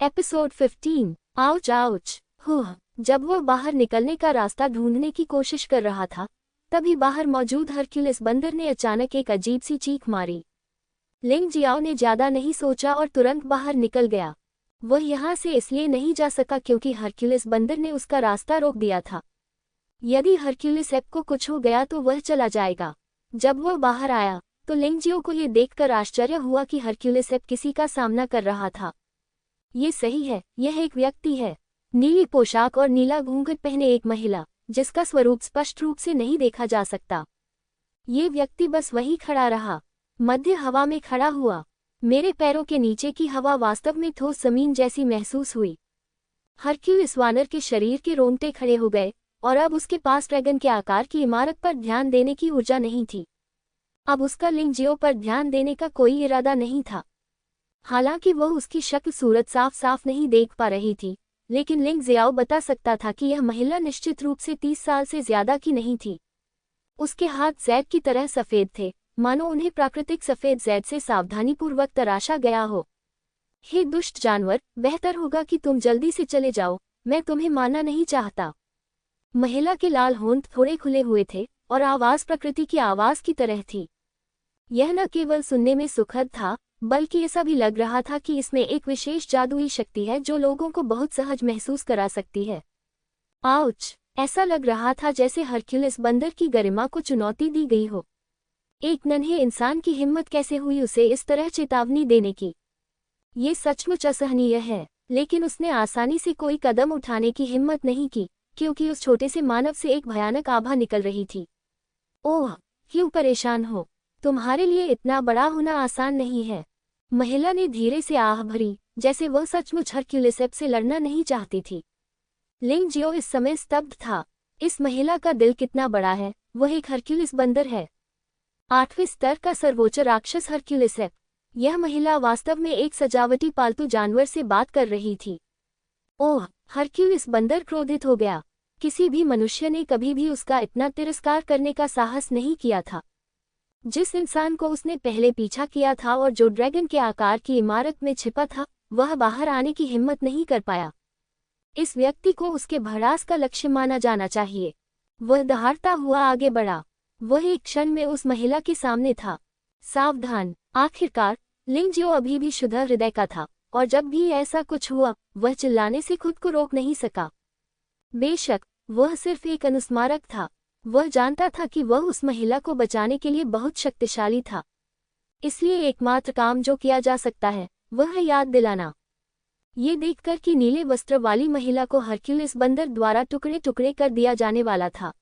Episode 15। Ouch ouch. जब वो बाहर निकलने का रास्ता ढूंढने की कोशिश कर रहा था, तभी बाहर मौजूद हरक्यूलिस बंदर ने अचानक एक अजीब सी चीख मारी। लिंग जियाओ ने ज्यादा नहीं सोचा और तुरंत बाहर निकल गया। वह यहाँ से इसलिए नहीं जा सका क्योंकि हरक्यूलिस बंदर ने उसका रास्ता रोक दिया था। यदि हरक्यूलिस एप को कुछ हो गया तो वह चला जाएगा। जब वह बाहर आया तो लिंग जियो को ये देखकर आश्चर्य हुआ कि हरक्यूलिस एप किसी का सामना कर रहा था। ये सही है, यह एक व्यक्ति है। नीली पोशाक और नीला घूंघट पहने एक महिला, जिसका स्वरूप स्पष्ट रूप से नहीं देखा जा सकता। ये व्यक्ति बस वहीं खड़ा रहा, मध्य हवा में खड़ा हुआ। मेरे पैरों के नीचे की हवा वास्तव में ठोस जमीन जैसी महसूस हुई। हरक्यूलिस वानर के शरीर के रोंगटे खड़े हो गए और अब उसके पास ड्रैगन के आकार की इमारत पर ध्यान देने की ऊर्जा नहीं थी। अब उसका लिंग जियो पर ध्यान देने का कोई इरादा नहीं था। हालांकि वह उसकी शक्ल सूरत साफ साफ नहीं देख पा रही थी, लेकिन लिंग जियाओ बता सकता था कि यह महिला निश्चित रूप से 30 साल से ज्यादा की नहीं थी। उसके हाथ जैद की तरह सफेद थे, मानो उन्हें प्राकृतिक सफेद जैद से सावधानीपूर्वक तराशा गया हो। हे दुष्ट जानवर, बेहतर होगा कि तुम जल्दी से चले जाओ, मैं तुम्हें मारना नहीं चाहता। महिला के लाल होंठ थोड़े खुले हुए थे और आवाज प्रकृति की आवाज की तरह थी। यह न केवल सुनने में सुखद था, बल्कि ऐसा भी लग रहा था कि इसमें एक विशेष जादुई शक्ति है जो लोगों को बहुत सहज महसूस करा सकती है। आउच! ऐसा लग रहा था जैसे हरक्यूलिस बंदर की गरिमा को चुनौती दी गई हो। एक नन्हे इंसान की हिम्मत कैसे हुई उसे इस तरह चेतावनी देने की। ये सचमुच असहनीय है, लेकिन उसने आसानी से कोई कदम उठाने की हिम्मत नहीं की, क्योंकि उस छोटे से मानव से एक भयानक आभा निकल रही थी। ओह, क्यों परेशान हो? तुम्हारे लिए इतना बड़ा होना आसान नहीं है। महिला ने धीरे से आह भरी, जैसे वह सचमुच हरक्यूलिस एप से लड़ना नहीं चाहती थी। लिंग जियो इस समय स्तब्ध था। इस महिला का दिल कितना बड़ा है, वह एक हरक्यूलिस बंदर है। 8वें स्तर का सर्वोच्च राक्षस हरक्यूलिस एप। यह महिला वास्तव में एक सजावटी पालतू जानवर से बात कर रही थी। ओह! हरक्यूलिस बंदर क्रोधित हो गया। किसी भी मनुष्य ने कभी भी उसका इतना तिरस्कार करने का साहस नहीं किया था। जिस इंसान को उसने पहले पीछा किया था और जो ड्रैगन के आकार की इमारत में छिपा था, वह बाहर आने की हिम्मत नहीं कर पाया। इस व्यक्ति को उसके भड़ास का लक्ष्य माना जाना चाहिए। वह दहाड़ता हुआ आगे बढ़ा। वह एक क्षण में उस महिला के सामने था। सावधान! आखिरकार, लिंग जियो अभी भी शुद्ध हृदय का था, और जब भी ऐसा कुछ हुआ, वह चिल्लाने से खुद को रोक नहीं सका। बेशक, वह सिर्फ एक अनुस्मारक था। वह जानता था कि वह उस महिला को बचाने के लिए बहुत शक्तिशाली था। इसलिए एकमात्र काम जो किया जा सकता है, वह है याद दिलाना। ये देखकर कि नीले वस्त्र वाली महिला को हरक्यूलिस बंदर द्वारा टुकड़े टुकड़े कर दिया जाने वाला था।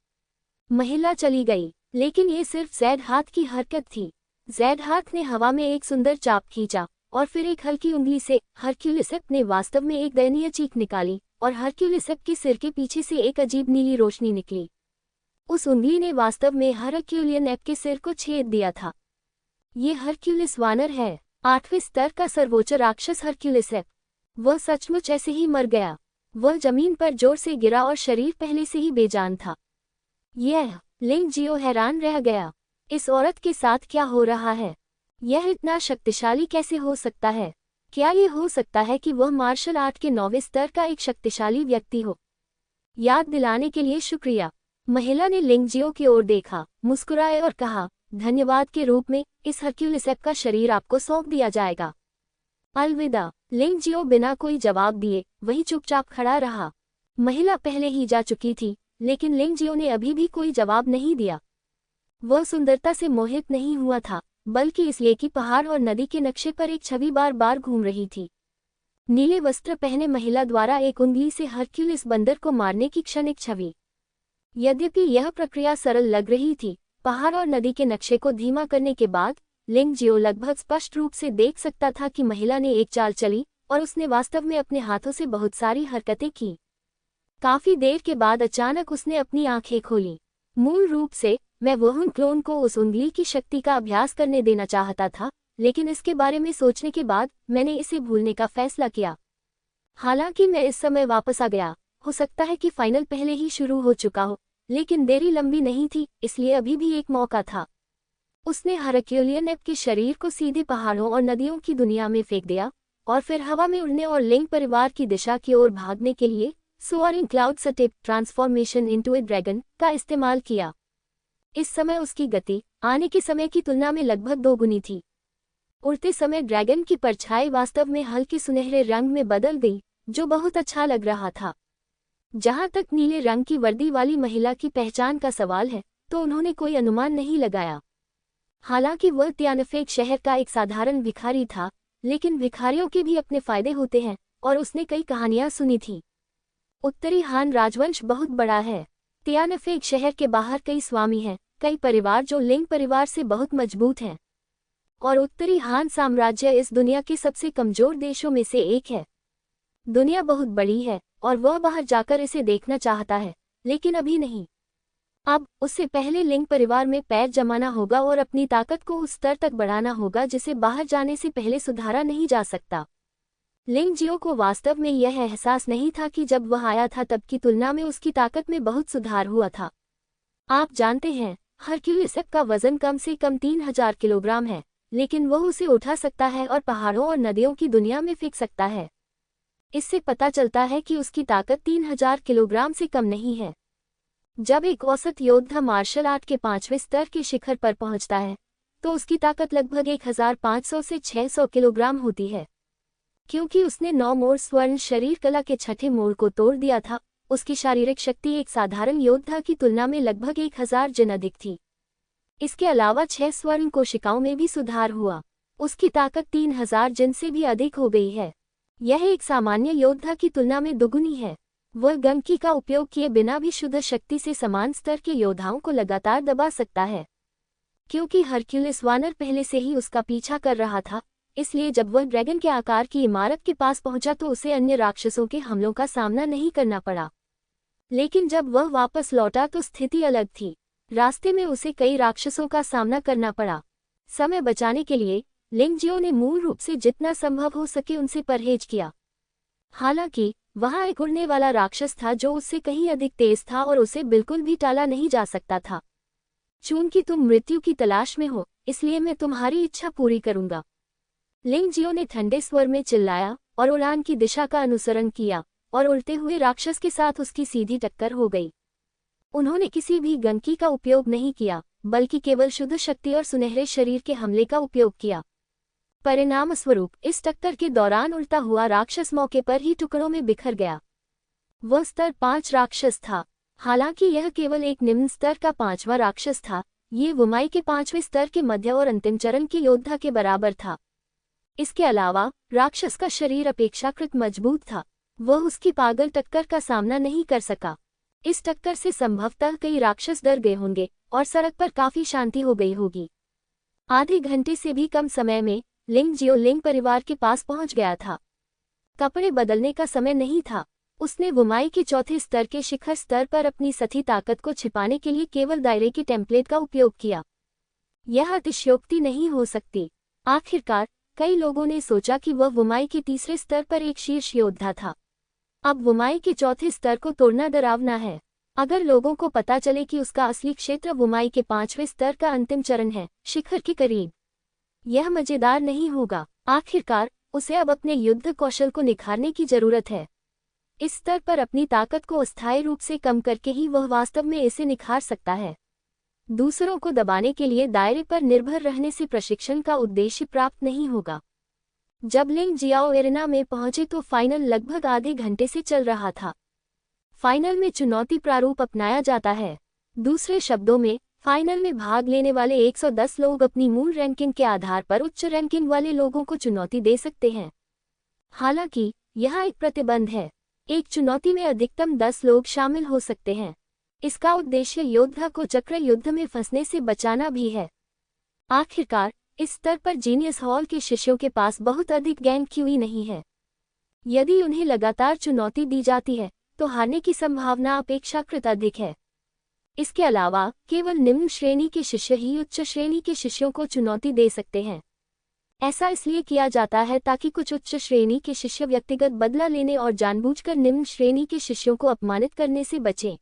महिला चली गई, लेकिन ये सिर्फ जैद हाथ की हरकत थी। जैद हाथ ने हवा में एक सुंदर चाप खींचा, और फिर एक हल्की उंगली से हरक्यूलिस एप ने वास्तव में एक दयनीय चीख निकाली, और हरक्यूलिस एप के सिर के पीछे से एक अजीब नीली रोशनी निकली। उस उंगली ने वास्तव में हरक्यूलियन एप के सिर को छेद दिया था। ये हरक्यूलिस वानर है, 8वें स्तर का सर्वोच्च राक्षस हरक्यूलिस एप। वह सचमुच ऐसे ही मर गया। वह जमीन पर जोर से गिरा और शरीर पहले से ही बेजान था। लिंग जियो हैरान रह गया। इस औरत के साथ क्या हो रहा है? यह इतना शक्तिशाली कैसे हो सकता है? क्या ये हो सकता है कि वह मार्शल आर्ट के 9वें स्तर का एक शक्तिशाली व्यक्ति हो? याद दिलाने के लिए शुक्रिया। महिला ने लिंग जियो की ओर देखा, मुस्कुराए और कहा, धन्यवाद के रूप में इस हरक्यूलिस एप का शरीर आपको सौंप दिया जाएगा। अलविदा। लिंग जियो बिना कोई जवाब दिए वहीं चुपचाप खड़ा रहा। महिला पहले ही जा चुकी थी, लेकिन लिंग जियो ने अभी भी कोई जवाब नहीं दिया। वह सुंदरता से मोहित नहीं हुआ था, बल्कि इसलिए कि पहाड़ और नदी के नक्शे पर एक छवि बार बार घूम रही थी। नीले वस्त्र पहने महिला द्वारा एक उंगली से हरक्यूलिस बंदर को मारने की क्षणिक छवि। यद्यपि यह प्रक्रिया सरल लग रही थी, पहाड़ और नदी के नक्शे को धीमा करने के बाद लिंग जियो लगभग स्पष्ट रूप से देख सकता था कि महिला ने एक चाल चली और उसने वास्तव में अपने हाथों से बहुत सारी हरकतें की। काफी देर के बाद अचानक उसने अपनी आंखें खोली। मूल रूप से, मैं वह क्लोन को उस उंगली की शक्ति का अभ्यास करने देना चाहता था, लेकिन इसके बारे में सोचने के बाद मैंने इसे भूलने का फैसला किया। हालांकि मैं इस समय वापस आ गया। हो सकता है कि फाइनल पहले ही शुरू हो चुका हो, लेकिन देरी लंबी नहीं थी, इसलिए अभी भी एक मौका था। उसने हरक्यूलियन एप के शरीर को सीधे पहाड़ों और नदियों की दुनिया में फेंक दिया, और फिर हवा में उड़ने और लिंग परिवार की दिशा की ओर भागने के लिए सोअरिंग क्लाउड स्टेप ट्रांसफॉर्मेशन इनटू ए ड्रैगन का इस्तेमाल किया। इस समय उसकी गति आने के समय की तुलना में लगभग दोगुनी थी। उड़ते समय ड्रैगन की परछाई वास्तव में हल्के सुनहरे रंग में बदल गई, जो बहुत अच्छा लग रहा था। जहां तक नीले रंग की वर्दी वाली महिला की पहचान का सवाल है, तो उन्होंने कोई अनुमान नहीं लगाया। हालांकि वह त्यानफेक शहर का एक साधारण भिखारी था, लेकिन भिखारियों के भी अपने फायदे होते हैं, और उसने कई कहानियां सुनी थीं। उत्तरी हान राजवंश बहुत बड़ा है। त्यानफेक शहर के बाहर कई स्वामी हैं, कई परिवार जो लिंग परिवार से बहुत मजबूत हैं, और उत्तरी हान साम्राज्य इस दुनिया के सबसे कमजोर देशों में से एक है। दुनिया बहुत बड़ी है और वह बाहर जाकर इसे देखना चाहता है, लेकिन अभी नहीं। अब उससे पहले लिंग परिवार में पैर जमाना होगा और अपनी ताकत को उस स्तर तक बढ़ाना होगा जिसे बाहर जाने से पहले सुधारा नहीं जा सकता। लिंग जियो को वास्तव में यह एहसास नहीं था कि जब वह आया था तब की तुलना में उसकी ताकत में बहुत सुधार हुआ था। आप जानते हैं, हरक्यूलिस का वजन कम से कम 3000 किलोग्राम है, लेकिन वह उसे उठा सकता है और पहाड़ों और नदियों की दुनिया में फेंक सकता है। इससे पता चलता है कि उसकी ताकत 3000 किलोग्राम से कम नहीं है। जब एक औसत योद्धा मार्शल आर्ट के 5वें स्तर के शिखर पर पहुंचता है, तो उसकी ताकत लगभग 1500 से 600 किलोग्राम होती है। क्योंकि उसने 9 मोड़ स्वर्ण शरीर कला के छठे मोड़ को तोड़ दिया था, उसकी शारीरिक शक्ति एक साधारण योद्धा की तुलना में लगभग 1000 जिन अधिक थी। इसके अलावा 6 स्वर्ण कोशिकाओं में भी सुधार हुआ। उसकी ताकत 3000 जिन से भी अधिक हो गई है। यह एक सामान्य योद्धा की तुलना में दोगुनी है। वह गंकी का उपयोग किए बिना भी शुद्ध शक्ति से समान स्तर के योद्धाओं को लगातार दबा सकता है। क्योंकि हरक्यूलिस वानर पहले से ही उसका पीछा कर रहा था, इसलिए जब वह ड्रैगन के आकार की इमारत के पास पहुंचा तो उसे अन्य राक्षसों के हमलों का सामना नहीं करना पड़ा। लेकिन जब वह वापस लौटा तो स्थिति अलग थी। रास्ते में उसे कई राक्षसों का सामना करना पड़ा। समय बचाने के लिए लिंग जियो ने मूल रूप से जितना संभव हो सके उनसे परहेज किया। हालांकि वहां एक उड़ने वाला राक्षस था जो उससे कहीं अधिक तेज था और उसे बिल्कुल भी टाला नहीं जा सकता था। चूंकि तुम मृत्यु की तलाश में हो, इसलिए मैं तुम्हारी इच्छा पूरी करूंगा। लिंग जियो ने ठंडे स्वर में चिल्लाया और उड़ान की दिशा का अनुसरण किया, और उड़ते हुए राक्षस के साथ उसकी सीधी टक्कर हो गई। उन्होंने किसी भी गंकी का उपयोग नहीं किया, बल्कि केवल शुद्ध शक्ति और सुनहरे शरीर के हमले का उपयोग किया। परिणामस्वरूप इस टक्कर के दौरान उड़ता हुआ राक्षस मौके पर ही टुकड़ों में बिखर गया। वह स्तर 5 राक्षस था। हालांकि यह केवल एक निम्न स्तर का 5वां राक्षस था, ये वुमाई के 5वें स्तर के मध्य और अंतिम चरण के योद्धा के बराबर था। इसके अलावा राक्षस का शरीर अपेक्षाकृत मजबूत था। वह उसकी पागल टक्कर का सामना नहीं कर सका। इस टक्कर से संभवतः कई राक्षस डर गए होंगे और सड़क पर काफी शांति हो गई होगी। आधे घंटे से भी कम समय में लिंग जियो लिंग परिवार के पास पहुंच गया था। कपड़े बदलने का समय नहीं था। उसने वुमाई के चौथे स्तर के शिखर स्तर पर अपनी सभी ताकत को छिपाने के लिए केवल दायरे के टेम्पलेट का उपयोग किया। यह अतिशयोक्ति नहीं हो सकती। आखिरकार कई लोगों ने सोचा कि वह वुमाई के तीसरे स्तर पर एक शीर्ष योद्धा था। अब वुमाई के चौथे स्तर को तोड़ना डरावना है। अगर लोगों को पता चले कि उसका असली क्षेत्र वुमाई के 5वें स्तर का अंतिम चरण है, शिखर के करीब, यह मजेदार नहीं होगा। आखिरकार उसे अब अपने युद्ध कौशल को निखारने की जरूरत है। इस स्तर पर अपनी ताकत को अस्थायी रूप से कम करके ही वह वास्तव में इसे निखार सकता है। दूसरों को दबाने के लिए दायरे पर निर्भर रहने से प्रशिक्षण का उद्देश्य प्राप्त नहीं होगा। जब लिंग जियाओ एरेना में पहुंचे तो फाइनल लगभग आधे घंटे से चल रहा था। फाइनल में चुनौती प्रारूप अपनाया जाता है। दूसरे शब्दों में, फाइनल में भाग लेने वाले 110 लोग अपनी मूल रैंकिंग के आधार पर उच्च रैंकिंग वाले लोगों को चुनौती दे सकते हैं। हालांकि यहाँ एक प्रतिबंध है। एक चुनौती में अधिकतम 10 लोग शामिल हो सकते हैं। इसका उद्देश्य योद्धा को चक्र युद्ध में फंसने से बचाना भी है। आखिरकार इस स्तर पर जीनियस हॉल के शिष्यों के पास बहुत अधिक ज्ञान क्यूई नहीं है। यदि उन्हें लगातार चुनौती दी जाती है तो हारने की संभावना अपेक्षाकृत अधिक है। इसके अलावा केवल निम्न श्रेणी के शिष्य ही उच्च श्रेणी के शिष्यों को चुनौती दे सकते हैं। ऐसा इसलिए किया जाता है ताकि कुछ उच्च श्रेणी के शिष्य व्यक्तिगत बदला लेने और जानबूझकर निम्न श्रेणी के शिष्यों को अपमानित करने से बचें।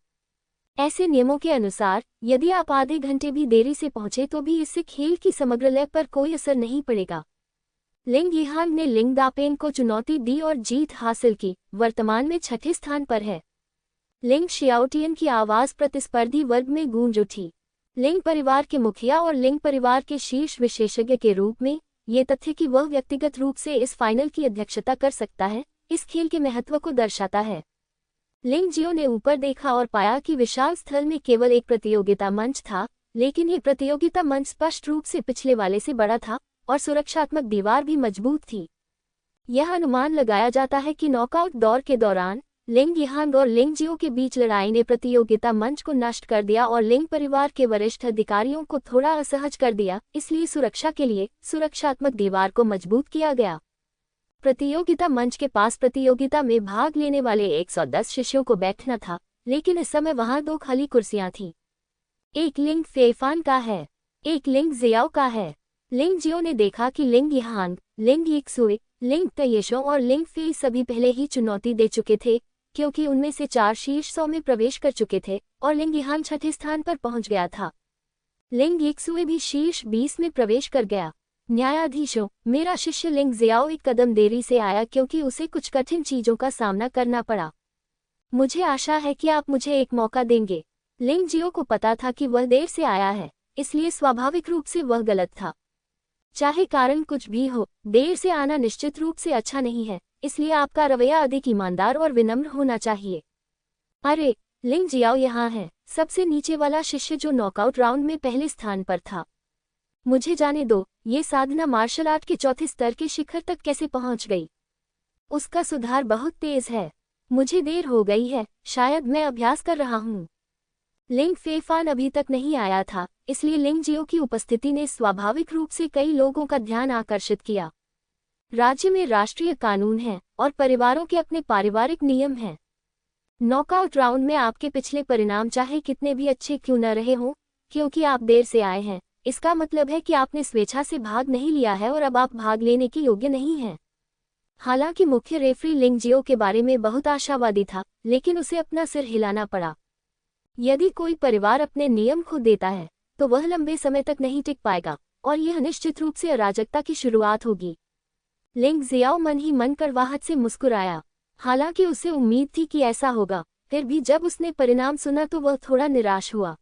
ऐसे नियमों के अनुसार यदि आप आधे घंटे भी देरी से पहुंचे तो भी इससे खेल की समग्र लय पर कोई असर नहीं पड़ेगा। लिंग यिहान ने लिंग दापेन को चुनौती दी और जीत हासिल की, वर्तमान में छठे स्थान पर है। लिंग शियाओटियन की आवाज प्रतिस्पर्धी वर्ग में गूंज उठी। लिंग परिवार के मुखिया और लिंग परिवार के शीर्ष विशेषज्ञ के रूप में ये तथ्य कि वह व्यक्तिगत रूप से इस फाइनल की अध्यक्षता कर सकता है, इस खेल के महत्व को दर्शाता है। लिंग जियो ने ऊपर देखा और पाया कि विशाल स्थल में केवल एक प्रतियोगिता मंच था, लेकिन ये प्रतियोगिता मंच स्पष्ट रूप से पिछले वाले से बड़ा था और सुरक्षात्मक दीवार भी मजबूत थी। यह अनुमान लगाया जाता है कि नॉकआउट दौर के दौरान लिंग यिहान और लिंग जियो के बीच लड़ाई ने प्रतियोगिता मंच को नष्ट कर दिया और लिंग परिवार के वरिष्ठ अधिकारियों को थोड़ा असहज कर दिया, इसलिए सुरक्षा के लिए सुरक्षात्मक दीवार को मजबूत किया गया। प्रतियोगिता मंच के पास प्रतियोगिता में भाग लेने वाले 110 शिष्यों को बैठना था, लेकिन इस समय वहां 2 खाली कुर्सियां थीं। एक लिंग फेफान का है, एक लिंग जियाओ का है। लिंग जियो ने देखा कि लिंग यिहान, लिंग यिक्सुए, लिंग तयेशो और लिंग फे सभी पहले ही चुनौती दे चुके थे, क्योंकि उनमें से 4 शीर्ष 100 में प्रवेश कर चुके थे और लिंग यिहान छठे स्थान पर पहुंच गया था। लिंग यिक्सुए भी शीर्ष 20 में प्रवेश कर गया। न्यायाधीशों, मेरा शिष्य लिंग जियाओ एक कदम देरी से आया क्योंकि उसे कुछ कठिन चीजों का सामना करना पड़ा। मुझे आशा है कि आप मुझे एक मौका देंगे। लिंग जियो को पता था कि वह देर से आया है, इसलिए स्वाभाविक रूप से वह गलत था। चाहे कारण कुछ भी हो, देर से आना निश्चित रूप से अच्छा नहीं है, इसलिए आपका रवैया अधिक ईमानदार और विनम्र होना चाहिए। अरे, लिंग जियाओ यहाँ है, सबसे नीचे वाला शिष्य जो नॉकआउट राउंड में पहले स्थान पर था। मुझे जाने दो, ये साधना मार्शल आर्ट के चौथे स्तर के शिखर तक कैसे पहुंच गई। उसका सुधार बहुत तेज है। मुझे देर हो गई है, शायद मैं अभ्यास कर रहा हूँ। लिंग फेफान अभी तक नहीं आया था, इसलिए लिंग जियो की उपस्थिति ने स्वाभाविक रूप से कई लोगों का ध्यान आकर्षित किया। राज्य में राष्ट्रीय कानून है और परिवारों के अपने पारिवारिक नियम हैं। नॉकआउट राउंड में आपके पिछले परिणाम चाहे कितने भी अच्छे क्यों न रहे हों, क्योंकि आप देर से आए हैं, इसका मतलब है कि आपने स्वेच्छा से भाग नहीं लिया है और अब आप भाग लेने के योग्य नहीं हैं। हालांकि मुख्य रेफरी लिंग जियो के बारे में बहुत आशावादी था, लेकिन उसे अपना सिर हिलाना पड़ा। यदि कोई परिवार अपने नियम खुद देता है, तो वह लंबे समय तक नहीं टिक पाएगा और यह निश्चित रूप से अराजकता की शुरुआत होगी। लिंग जियाओ मन ही मन कड़वाहट से मुस्कुराया। हालांकि उसे उम्मीद थी कि ऐसा होगा, फिर भी जब उसने परिणाम सुना तो वह थोड़ा निराश हुआ।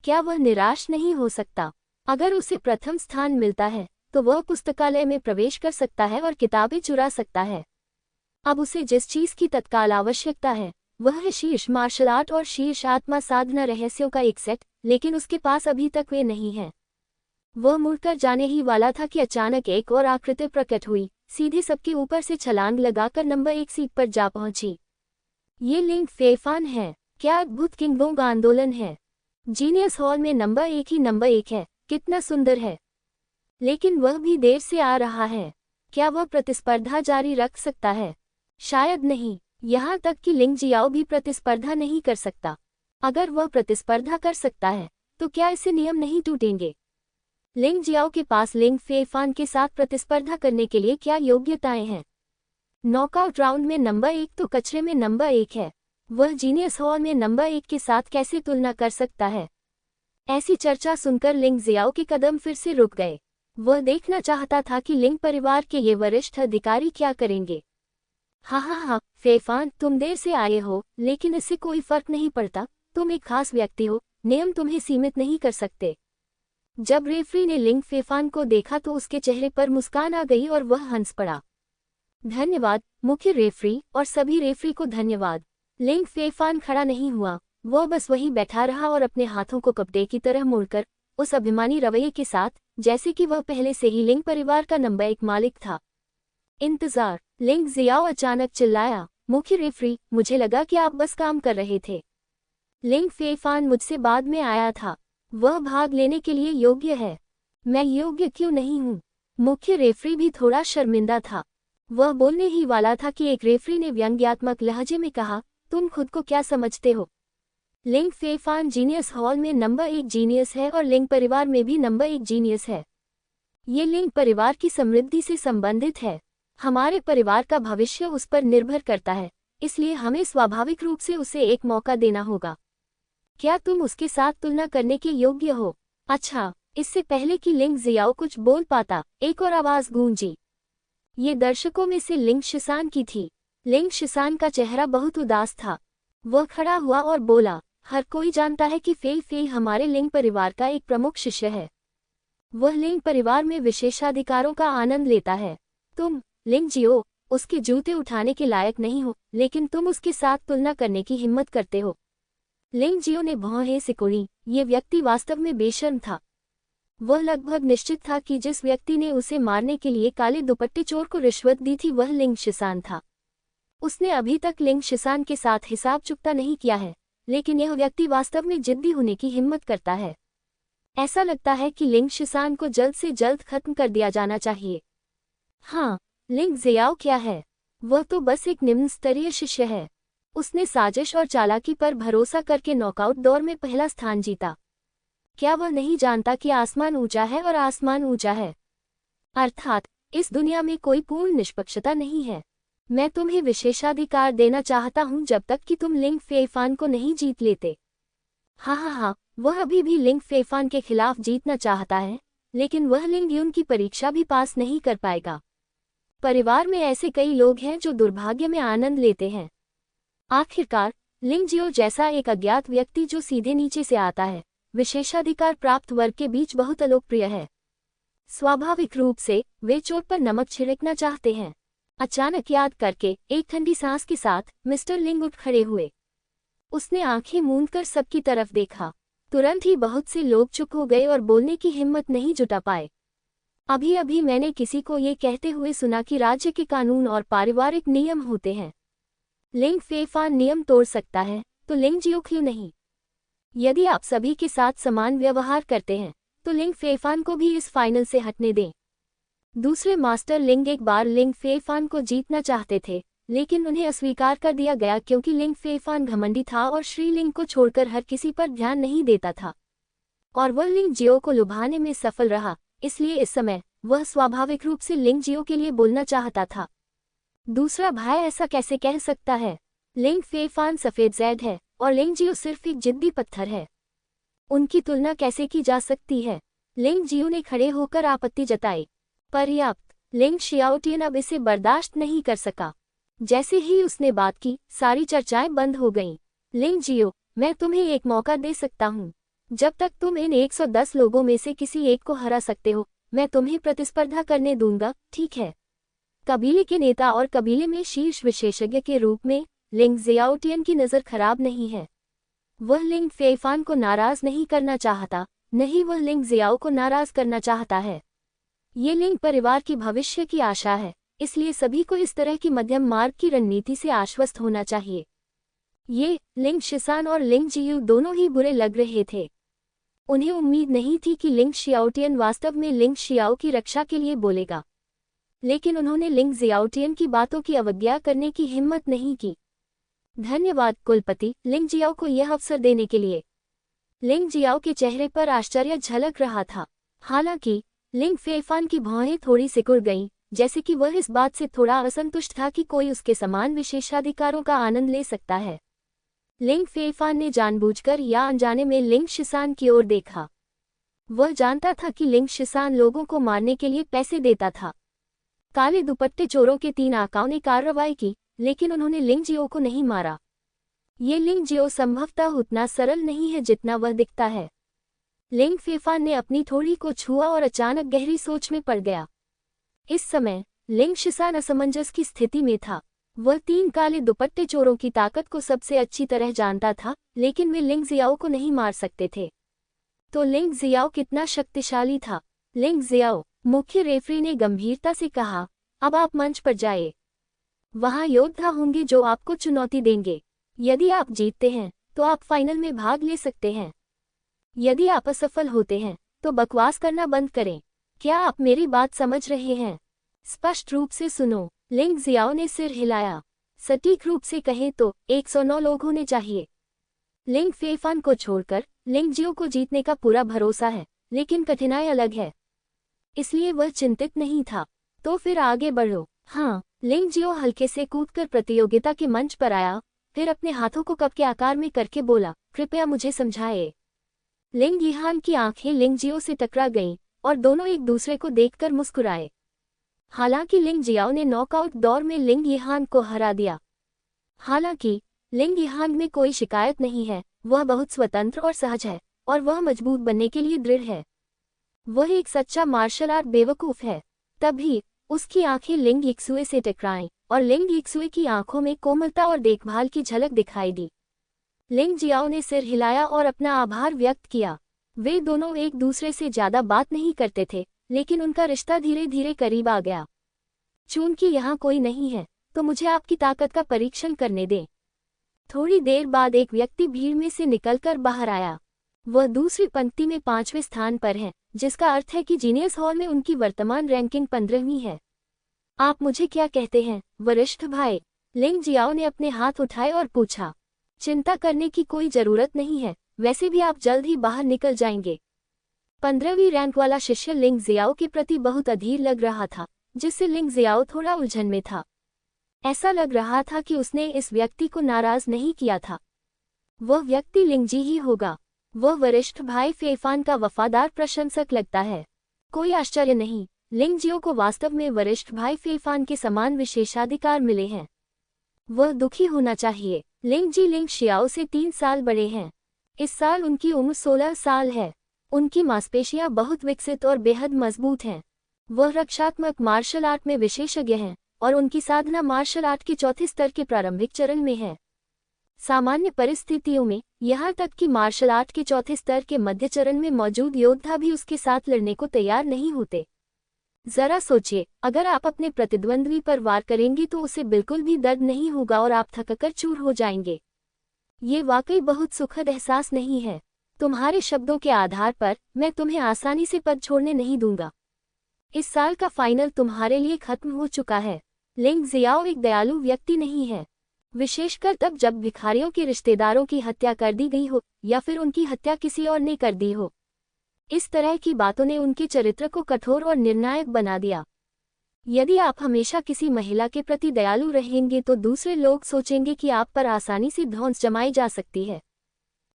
क्या वह निराश नहीं हो सकता? अगर उसे प्रथम स्थान मिलता है, तो वह पुस्तकालय में प्रवेश कर सकता है और किताबें चुरा सकता है। अब उसे जिस चीज की तत्काल आवश्यकता है, वह है शीर्ष मार्शल आर्ट और शीर्ष आत्मा साधना रहस्यों का एक सेट, लेकिन उसके पास अभी तक वे नहीं हैं। वह मुड़कर जाने ही वाला था कि अचानक एक और आकृति प्रकट हुई, सीधे सबके ऊपर से छलांग लगाकर नंबर 1 सीट पर जा पहुंची। ये लिंग फेफान है। क्या अद्भुत किंगबोंग आंदोलन है। जीनियस हॉल में नंबर 1 ही नंबर 1 है, कितना सुंदर है। लेकिन वह भी देर से आ रहा है। क्या वह प्रतिस्पर्धा जारी रख सकता है? शायद नहीं, यहाँ तक कि लिंग जियाओ भी प्रतिस्पर्धा नहीं कर सकता। अगर वह प्रतिस्पर्धा कर सकता है, तो क्या इससे नियम नहीं टूटेंगे? लिंग जियाओ के पास लिंग फेफान के साथ प्रतिस्पर्धा करने के लिए क्या योग्यताएं हैं? नॉकआउट राउंड में नंबर 1 तो कचरे में नंबर 1 है। वह जीनियस हॉल में नंबर 1 के साथ कैसे तुलना कर सकता है? ऐसी चर्चा सुनकर लिंग जियाओ के कदम फिर से रुक गए। वह देखना चाहता था कि लिंग परिवार के ये वरिष्ठ अधिकारी क्या करेंगे। हाँ, फेफान, तुम देर से आए हो, लेकिन इससे कोई फर्क नहीं पड़ता। तुम एक खास व्यक्ति हो, नियम तुम्हें सीमित नहीं कर सकते। जब रेफरी ने लिंग फेफान को देखा तो उसके चेहरे पर मुस्कान आ गई और वह हंस पड़ा। धन्यवाद मुख्य रेफरी, और सभी रेफरी को धन्यवाद। लिंग फेफान खड़ा नहीं हुआ, वह बस वहीं बैठा रहा और अपने हाथों को कपड़े की तरह मोड़कर, उस अभिमानी रवैये के साथ, जैसे कि वह पहले से ही लिंग परिवार का नंबर 1 मालिक था। इंतजार। लिंग जियाओ अचानक चिल्लाया, मुख्य रेफरी, मुझे लगा कि आप बस काम कर रहे थे। लिंग फेफान मुझसे बाद में आया था। वह भाग लेने के लिए योग्य है। मैं योग्य क्यों नहीं हूँ? मुख्य रेफरी भी थोड़ा शर्मिंदा था। वह बोलने ही वाला था कि एक रेफरी ने व्यंग्यात्मक लहजे में कहा, तुम खुद को क्या समझते हो? लिंग फेफान जीनियस हॉल में नंबर 1 जीनियस है और लिंग परिवार में भी नंबर 1 जीनियस है। ये लिंग परिवार की समृद्धि से संबंधित है। हमारे परिवार का भविष्य उस पर निर्भर करता है, इसलिए हमें स्वाभाविक रूप से उसे एक मौका देना होगा। क्या तुम उसके साथ तुलना करने के योग्य हो? अच्छा। इससे पहले कि लिंग जियाओ कुछ बोल पाता, एक और आवाज गूंजी। ये दर्शकों में से लिंग शिसान की थी। लिंग शिसान का चेहरा बहुत उदास था। वह खड़ा हुआ और बोला, हर कोई जानता है कि फेई फेई हमारे लिंग परिवार का एक प्रमुख शिष्य है। वह लिंग परिवार में विशेषाधिकारों का आनंद लेता है। तुम, लिंग जियो, उसके जूते उठाने के लायक नहीं हो, लेकिन तुम उसके साथ तुलना करने की हिम्मत करते हो। लिंग जियो ने भौहें सिकोड़ी। ये व्यक्ति वास्तव में बेशर्म था। वह लगभग निश्चित था कि जिस व्यक्ति ने उसे मारने के लिए काले दुपट्टे चोर को रिश्वत दी थी वह लिंग शिसान था। उसने अभी तक लिंग शिसान के साथ हिसाब चुकता नहीं किया है, लेकिन यह व्यक्ति वास्तव में जिद्दी होने की हिम्मत करता है। ऐसा लगता है कि लिंग शिसान को जल्द से जल्द खत्म कर दिया जाना चाहिए। हाँ, लिंग जियाओ क्या है? वह तो बस एक निम्न स्तरीय शिष्य है। उसने साजिश और चालाकी पर भरोसा करके नॉकआउट दौर में पहला स्थान जीता। क्या वह नहीं जानता कि आसमान ऊंचा है और आसमान ऊंचा है? अर्थात इस दुनिया में कोई पूर्ण निष्पक्षता नहीं है। मैं तुम्हें विशेषाधिकार देना चाहता हूं जब तक कि तुम लिंग फेफान को नहीं जीत लेते। हाँ, वह अभी भी लिंग फेफान के खिलाफ जीतना चाहता है, लेकिन वह लिंग यून की परीक्षा भी पास नहीं कर पाएगा। परिवार में ऐसे कई लोग हैं जो दुर्भाग्य में आनंद लेते हैं। आखिरकार, लिंग जियो जैसा एक अज्ञात व्यक्ति जो सीधे नीचे से आता है, विशेषाधिकार प्राप्त वर्ग के बीच बहुत अलोकप्रिय है। स्वाभाविक रूप से वे चोट पर नमक छिड़कना चाहते हैं। अचानक याद करके एक ठंडी सांस के साथ मिस्टर लिंग उठ खड़े हुए। उसने आंखें मूंदकर सबकी तरफ देखा। तुरंत ही बहुत से लोग चुप हो गए और बोलने की हिम्मत नहीं जुटा पाए। अभी अभी मैंने किसी को ये कहते हुए सुना कि राज्य के कानून और पारिवारिक नियम होते हैं। लिंग फेफान नियम तोड़ सकता है, तो लिंग जियो क्यों नहीं? यदि आप सभी के साथ समान व्यवहार करते हैं, तो लिंग फेफान को भी इस फाइनल से हटने दें। दूसरे मास्टर लिंग एक बार लिंग फेफान को जीतना चाहते थे, लेकिन उन्हें अस्वीकार कर दिया गया क्योंकि लिंग फेफान घमंडी था और श्रीलिंग को छोड़कर हर किसी पर ध्यान नहीं देता था। और वह लिंग जियो को लुभाने में सफल रहा, इसलिए इस समय वह स्वाभाविक रूप से लिंग जियो के लिए बोलना चाहता था। दूसरा भाई ऐसा कैसे कह सकता है? लिंग फेफान सफेद जैड है और लिंग जियो सिर्फ एक जिद्दी पत्थर है। उनकी तुलना कैसे की जा सकती है? लिंग जियो ने खड़े होकर आपत्ति जताई। पर्याप्त। लिंग शियाओटियन अब इसे बर्दाश्त नहीं कर सका। जैसे ही उसने बात की, सारी चर्चाएं बंद हो गईं। लिंग जियो, मैं तुम्हें एक मौका दे सकता हूँ। जब तक तुम इन 110 लोगों में से किसी एक को हरा सकते हो, मैं तुम्हें प्रतिस्पर्धा करने दूंगा, ठीक है? कबीले के नेता और कबीले में शीर्ष विशेषज्ञ के रूप में लिंग जियाओटियन की नज़र खराब नहीं है। वह लिंग फेफान को नाराज नहीं करना चाहता, नहीं वह लिंग जियाओ को नाराज करना चाहता है। ये लिंग परिवार की भविष्य की आशा है, इसलिए सभी को इस तरह की मध्यम मार्ग की रणनीति से आश्वस्त होना चाहिए। ये लिंग शिसान और लिंग जियू दोनों ही बुरे लग रहे थे। उन्हें उम्मीद नहीं थी कि लिंग शियाओटियन वास्तव में लिंग शियाओ की रक्षा के लिए बोलेगा, लेकिन उन्होंने लिंग जियाओटियन की बातों की अवज्ञा करने की हिम्मत नहीं की। धन्यवाद कुलपति, लिंग जियाओ को यह अवसर देने के लिए। लिंग जियाओ के चेहरे पर आश्चर्य झलक रहा था। हालांकि लिंग फेफान की भौहें थोड़ी सिकुड़ गईं, जैसे कि वह इस बात से थोड़ा असंतुष्ट था कि कोई उसके समान विशेषाधिकारों का आनंद ले सकता है। लिंग फेफान ने जानबूझकर या अनजाने में लिंग शिसान की ओर देखा। वह जानता था कि लिंग शिसान लोगों को मारने के लिए पैसे देता था। काले दुपट्टे चोरों के 3 आकाओं ने कार्रवाई की, लेकिन उन्होंने लिंग जियो को नहीं मारा। ये लिंग जियो संभवतः उतना सरल नहीं है जितना वह दिखता है। लिंग फेफान ने अपनी थोड़ी को छुआ और अचानक गहरी सोच में पड़ गया। इस समय लिंग शिसान असमंजस की स्थिति में था। वह 3 काले दुपट्टे चोरों की ताकत को सबसे अच्छी तरह जानता था, लेकिन वे लिंग जियाओ को नहीं मार सकते थे। तो लिंग जियाओ कितना शक्तिशाली था? लिंग जियाओ, मुख्य रेफरी ने गंभीरता से कहा, अब आप मंच पर जाइए। वहां योद्धा होंगे जो आपको चुनौती देंगे। यदि आप जीतते हैं तो आप फाइनल में भाग ले सकते हैं। यदि आप असफल होते हैं तो बकवास करना बंद करें। क्या आप मेरी बात समझ रहे हैं? स्पष्ट रूप से सुनो। लिंग जियाओ ने सिर हिलाया। सटीक रूप से कहें तो 109 लोग होने चाहिए। लिंग फेफान को छोड़कर लिंग जियो को जीतने का पूरा भरोसा है, लेकिन कठिनाई अलग है, इसलिए वह चिंतित नहीं था। तो फिर आगे बढ़ो। हाँ, लिंग जियो हल्के से कूदकर प्रतियोगिता के मंच पर आया, फिर अपने हाथों को कप के आकार में करके बोला, कृपया मुझे समझाइए। लिंग यिहान की आंखें लिंग जियो से टकरा गईं और दोनों एक दूसरे को देखकर मुस्कुराए। हालांकि लिंग जियाओ ने नॉकआउट दौर में लिंग यिहान को हरा दिया। हालांकि लिंग यिहान में कोई शिकायत नहीं है, वह बहुत स्वतंत्र और सहज है और वह मजबूत बनने के लिए दृढ़ है। वह एक सच्चा मार्शल आर्ट बेवकूफ है। तभी उसकी आंखें लिंग यिक्सुए से टकराईं और लिंग यिक्सुए की आंखों में कोमलता और देखभाल की झलक दिखाई दी। लिंग जियाओ ने सिर हिलाया और अपना आभार व्यक्त किया। वे दोनों एक दूसरे से ज्यादा बात नहीं करते थे, लेकिन उनका रिश्ता धीरे धीरे करीब आ गया। चूंकि यहाँ कोई नहीं है, तो मुझे आपकी ताकत का परीक्षण करने दें। थोड़ी देर बाद एक व्यक्ति भीड़ में से निकलकर बाहर आया। वह दूसरी पंक्ति में 5वें स्थान पर है, जिसका अर्थ है कि जीनियस हॉल में उनकी वर्तमान रैंकिंग 15वीं है। आप मुझे क्या कहते हैं, वरिष्ठ भाई? लिंग जियाओ ने अपने हाथ उठाए और पूछा। चिंता करने की कोई जरूरत नहीं है, वैसे भी आप जल्द ही बाहर निकल जाएंगे। 15वीं रैंक वाला शिष्य लिंग जियाओ के प्रति बहुत अधीर लग रहा था, जिससे लिंग जियाओ थोड़ा उलझन में था। ऐसा लग रहा था कि उसने इस व्यक्ति को नाराज नहीं किया था। वह व्यक्ति लिंगजी ही होगा। वह वरिष्ठ भाई फेफान का वफादार प्रशंसक लगता है। कोई आश्चर्य नहीं, लिंगजियो को वास्तव में वरिष्ठ भाई फेफान के समान विशेषाधिकार मिले हैं। वह दुखी होना चाहिए। लिंगजी लिंग शियाओ से 3 साल बड़े हैं। इस साल उनकी उम्र 16 साल है। उनकी मांसपेशियां बहुत विकसित और बेहद मजबूत हैं। वह रक्षात्मक मार्शल आर्ट में विशेषज्ञ हैं और उनकी साधना मार्शल आर्ट के चौथे स्तर के प्रारंभिक चरण में है। सामान्य परिस्थितियों में, यहाँ तक कि मार्शल आर्ट के चौथे स्तर के मध्य चरण में मौजूद योद्धा भी उसके साथ लड़ने को तैयार नहीं होते। जरा सोचिए, अगर आप अपने प्रतिद्वंद्वी पर वार करेंगे तो उसे बिल्कुल भी दर्द नहीं होगा और आप थककर चूर हो जाएंगे। ये वाकई बहुत सुखद एहसास नहीं है। तुम्हारे शब्दों के आधार पर मैं तुम्हें आसानी से पद छोड़ने नहीं दूंगा। इस साल का फाइनल तुम्हारे लिए खत्म हो चुका है। लिंग जियाओ एक दयालु व्यक्ति नहीं है, विशेषकर तब जब भिखारियों के रिश्तेदारों की हत्या कर दी गई हो या फिर उनकी हत्या किसी और ने कर दी हो। इस तरह की बातों ने उनके चरित्र को कठोर और निर्णायक बना दिया। यदि आप हमेशा किसी महिला के प्रति दयालु रहेंगे तो दूसरे लोग सोचेंगे कि आप पर आसानी से धौंस जमाई जा सकती है।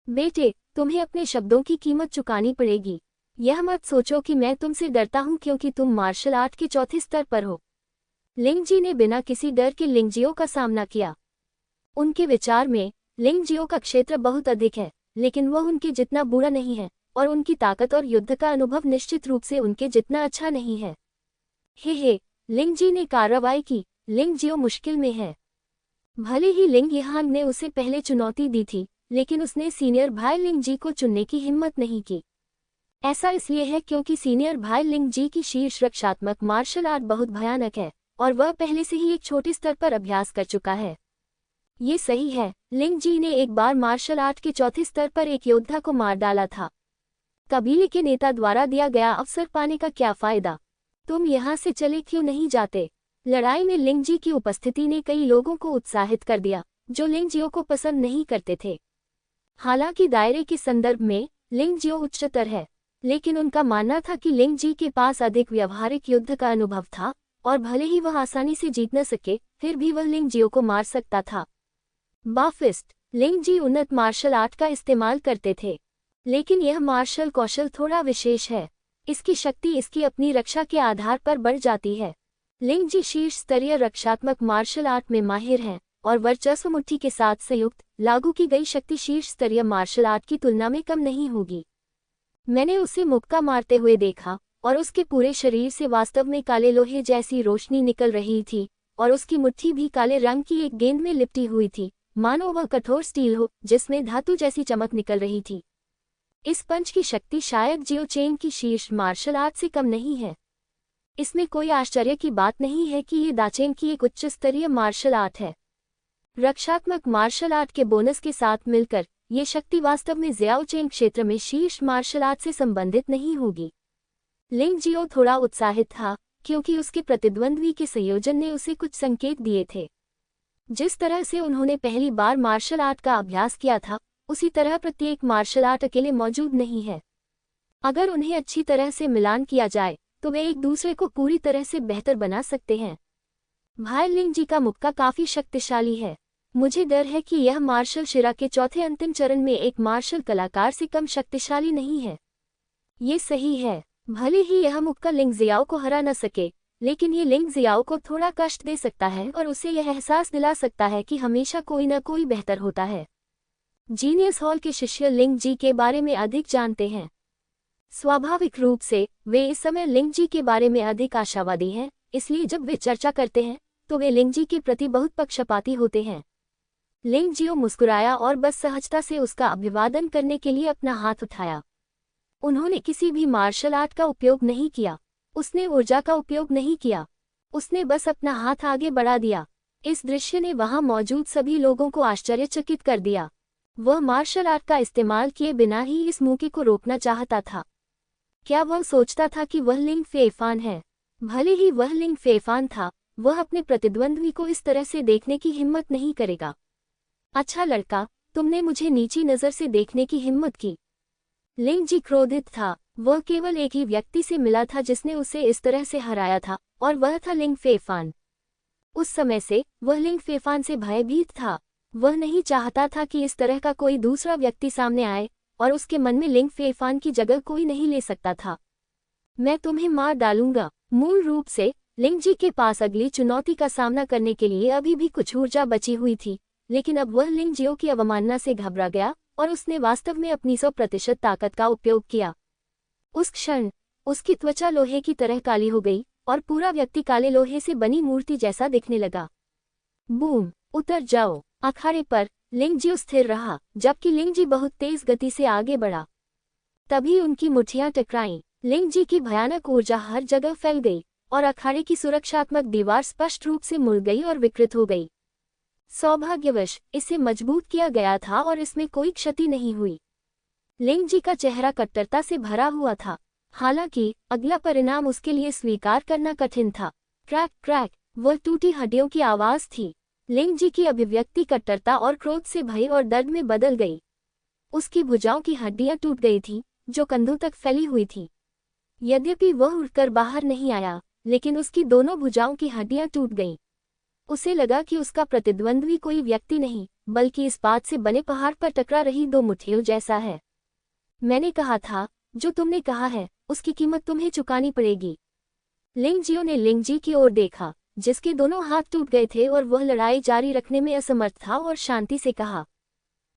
बेटे, तुम्हें अपने शब्दों की कीमत चुकानी पड़ेगी। यह मत सोचो कि मैं तुमसे डरता हूं क्योंकि तुम मार्शल आर्ट के चौथे स्तर पर हो। लिंगजी ने बिना किसी डर के लिंगजियो का सामना किया। उनके विचार में लिंगजियो का क्षेत्र बहुत अधिक है, लेकिन वह उनके जितना बुरा नहीं है और उनकी ताकत और युद्ध का अनुभव निश्चित रूप से उनके जितना अच्छा नहीं है। हे, लिंगजी ने कार्रवाई की। लिंगजियो मुश्किल में है। भले ही लिंग यिहान ने उसे पहले चुनौती दी थी, लेकिन उसने सीनियर भाई लिंगजी को चुनने की हिम्मत नहीं की। ऐसा इसलिए है क्योंकि सीनियर भाई लिंगजी की शीर्ष रक्षात्मक मार्शल आर्ट बहुत भयानक है और वह पहले से ही एक छोटे स्तर पर अभ्यास कर चुका है। ये सही है, लिंगजी ने एक बार मार्शल आर्ट के चौथे स्तर पर एक योद्धा को मार डाला था। कबीले के नेता द्वारा दिया गया अवसर पाने का क्या फायदा? तुम यहाँ से चले क्यों नहीं जाते? लड़ाई में लिंगजी की उपस्थिति ने कई लोगों को उत्साहित कर दिया जो लिंगजियो को पसंद नहीं करते थे। हालांकि दायरे के संदर्भ में लिंगजियो उच्चतर है, लेकिन उनका मानना था कि लिंगजी के पास अधिक व्यावहारिक युद्ध का अनुभव था और भले ही वह आसानी से जीत न सके, फिर भी वह लिंगजियो को मार सकता था। बाफिस्ट, लिंगजी उन्नत मार्शल आर्ट का इस्तेमाल करते थे, लेकिन यह मार्शल कौशल थोड़ा विशेष है। इसकी शक्ति इसकी अपनी रक्षा के आधार पर बढ़ जाती है। लिंगजी शीर्ष स्तरीय रक्षात्मक मार्शल आर्ट में माहिर हैं और वर्चस्व मुट्ठी के साथ संयुक्त लागू की गई शक्ति शीर्ष स्तरीय मार्शल आर्ट की तुलना में कम नहीं होगी। मैंने उसे मुक्का मारते हुए देखा और उसके पूरे शरीर से वास्तव में काले लोहे जैसी रोशनी निकल रही थी और उसकी मुट्ठी भी काले रंग की एक गेंद में लिपटी हुई थी, मानो वह कठोर स्टील हो जिसमें धातु जैसी चमक निकल रही थी। इस पंच की शक्ति शायद जियो चेंग की शीर्ष मार्शल आर्ट से कम नहीं है। इसमें कोई आश्चर्य की बात नहीं है कि ये दाचेंग की एक उच्च स्तरीय मार्शल आर्ट है। रक्षात्मक मार्शल आर्ट के बोनस के साथ मिलकर ये शक्ति वास्तव में जियाओ चेंग क्षेत्र में शीर्ष मार्शल आर्ट से संबंधित नहीं होगी। लिंगजियो थोड़ा उत्साहित था क्योंकि उसके प्रतिद्वंद्वी के संयोजन ने उसे कुछ संकेत दिए थे। जिस तरह से उन्होंने पहली बार मार्शल आर्ट का अभ्यास किया था, उसी तरह प्रत्येक मार्शल आर्ट अकेले मौजूद नहीं है। अगर उन्हें अच्छी तरह से मिलान किया जाए तो वे एक दूसरे को पूरी तरह से बेहतर बना सकते हैं। भाई लिंगजी का मुक्का काफी शक्तिशाली है। मुझे डर है कि यह मार्शल शिरा के चौथे अंतिम चरण में एक मार्शल कलाकार से कम शक्तिशाली नहीं है। ये सही है। भले ही यह मुक्का लिंगजियाओ को हरा न सके, लेकिन ये लिंग जियाओ को थोड़ा कष्ट दे सकता है और उसे यह एहसास दिला सकता है कि हमेशा कोई न कोई बेहतर होता है। जीनियस हॉल के शिष्य लिंग जी के बारे में अधिक जानते हैं। स्वाभाविक रूप से वे इस समय लिंग जी के बारे में अधिक आशावादी हैं, इसलिए जब वे चर्चा करते हैं तो वे लिंग जी के प्रति बहुत पक्षपाती होते हैं। लिंग जियो मुस्कुराया और बस सहजता से उसका अभिवादन करने के लिए अपना हाथ उठाया। उन्होंने किसी भी मार्शल आर्ट का उपयोग नहीं किया, उसने ऊर्जा का उपयोग नहीं किया, उसने बस अपना हाथ आगे बढ़ा दिया। इस दृश्य ने वहां मौजूद सभी लोगों को आश्चर्यचकित कर दिया। वह मार्शल आर्ट का इस्तेमाल किए बिना ही इस मौके को रोकना चाहता था। क्या वह सोचता था कि वह लिंग फेफान है? भले ही वह लिंग फेफान था, वह अपने प्रतिद्वंद्वी को इस तरह से देखने की हिम्मत नहीं करेगा। अच्छा लड़का, तुमने मुझे नीची नज़र से देखने की हिम्मत की। लिंग जी क्रोधित था। वह केवल एक ही व्यक्ति से मिला था जिसने उसे इस तरह से हराया था, और वह था लिंग फेफान। उस समय से वह लिंग फेफान से भयभीत था। वह नहीं चाहता था कि इस तरह का कोई दूसरा व्यक्ति सामने आए, और उसके मन में लिंग फेफान की जगह कोई नहीं ले सकता था। मैं तुम्हें मार डालूंगा। मूल रूप से लिंग जी के पास अगली चुनौती का सामना करने के लिए अभी भी कुछ ऊर्जा बची हुई थी, लेकिन अब वह लिंग जियो की अवमानना से घबरा गया और उसने वास्तव में अपनी 100% ताकत का उपयोग किया। उस क्षण उसकी त्वचा लोहे की तरह काली हो गई और पूरा व्यक्ति काले लोहे से बनी मूर्ति जैसा दिखने लगा। बूम! उतर जाओ। अखाड़े पर लिंग जी स्थिर रहा, जबकि लिंग जी बहुत तेज गति से आगे बढ़ा। तभी उनकी मुट्ठियां टकराईं। लिंग जी की भयानक ऊर्जा हर जगह फैल गई और अखाड़े की सुरक्षात्मक दीवार स्पष्ट रूप से मुड़ गई और विकृत हो गई। सौभाग्यवश इसे मजबूत किया गया था और इसमें कोई क्षति नहीं हुई। लिंग जी का चेहरा कट्टरता से भरा हुआ था, हालांकि अगला परिणाम उसके लिए स्वीकार करना कठिन था। क्रैक क्रैक, वह टूटी हड्डियों की आवाज थी। लिंग जी की अभिव्यक्ति कट्टरता और क्रोध से भय और दर्द में बदल गई। उसकी भुजाओं की हड्डियां टूट गई थीं, जो कंधों तक फैली हुई थी। यद्यपि वह उड़कर बाहर नहीं आया, लेकिन उसकी दोनों भुजाओं की हड्डियां टूट गईं। उसे लगा कि उसका प्रतिद्वंद्वी कोई व्यक्ति नहीं, बल्कि इस बात से बने पहाड़ पर टकरा रही दो मुट्ठियों जैसा है। मैंने कहा था, जो तुमने कहा है उसकी कीमत तुम्हें चुकानी पड़ेगी। लिंग जियो ने लिंग जी की ओर देखा, जिसके दोनों हाथ टूट गए थे और वह लड़ाई जारी रखने में असमर्थ था, और शांति से कहा।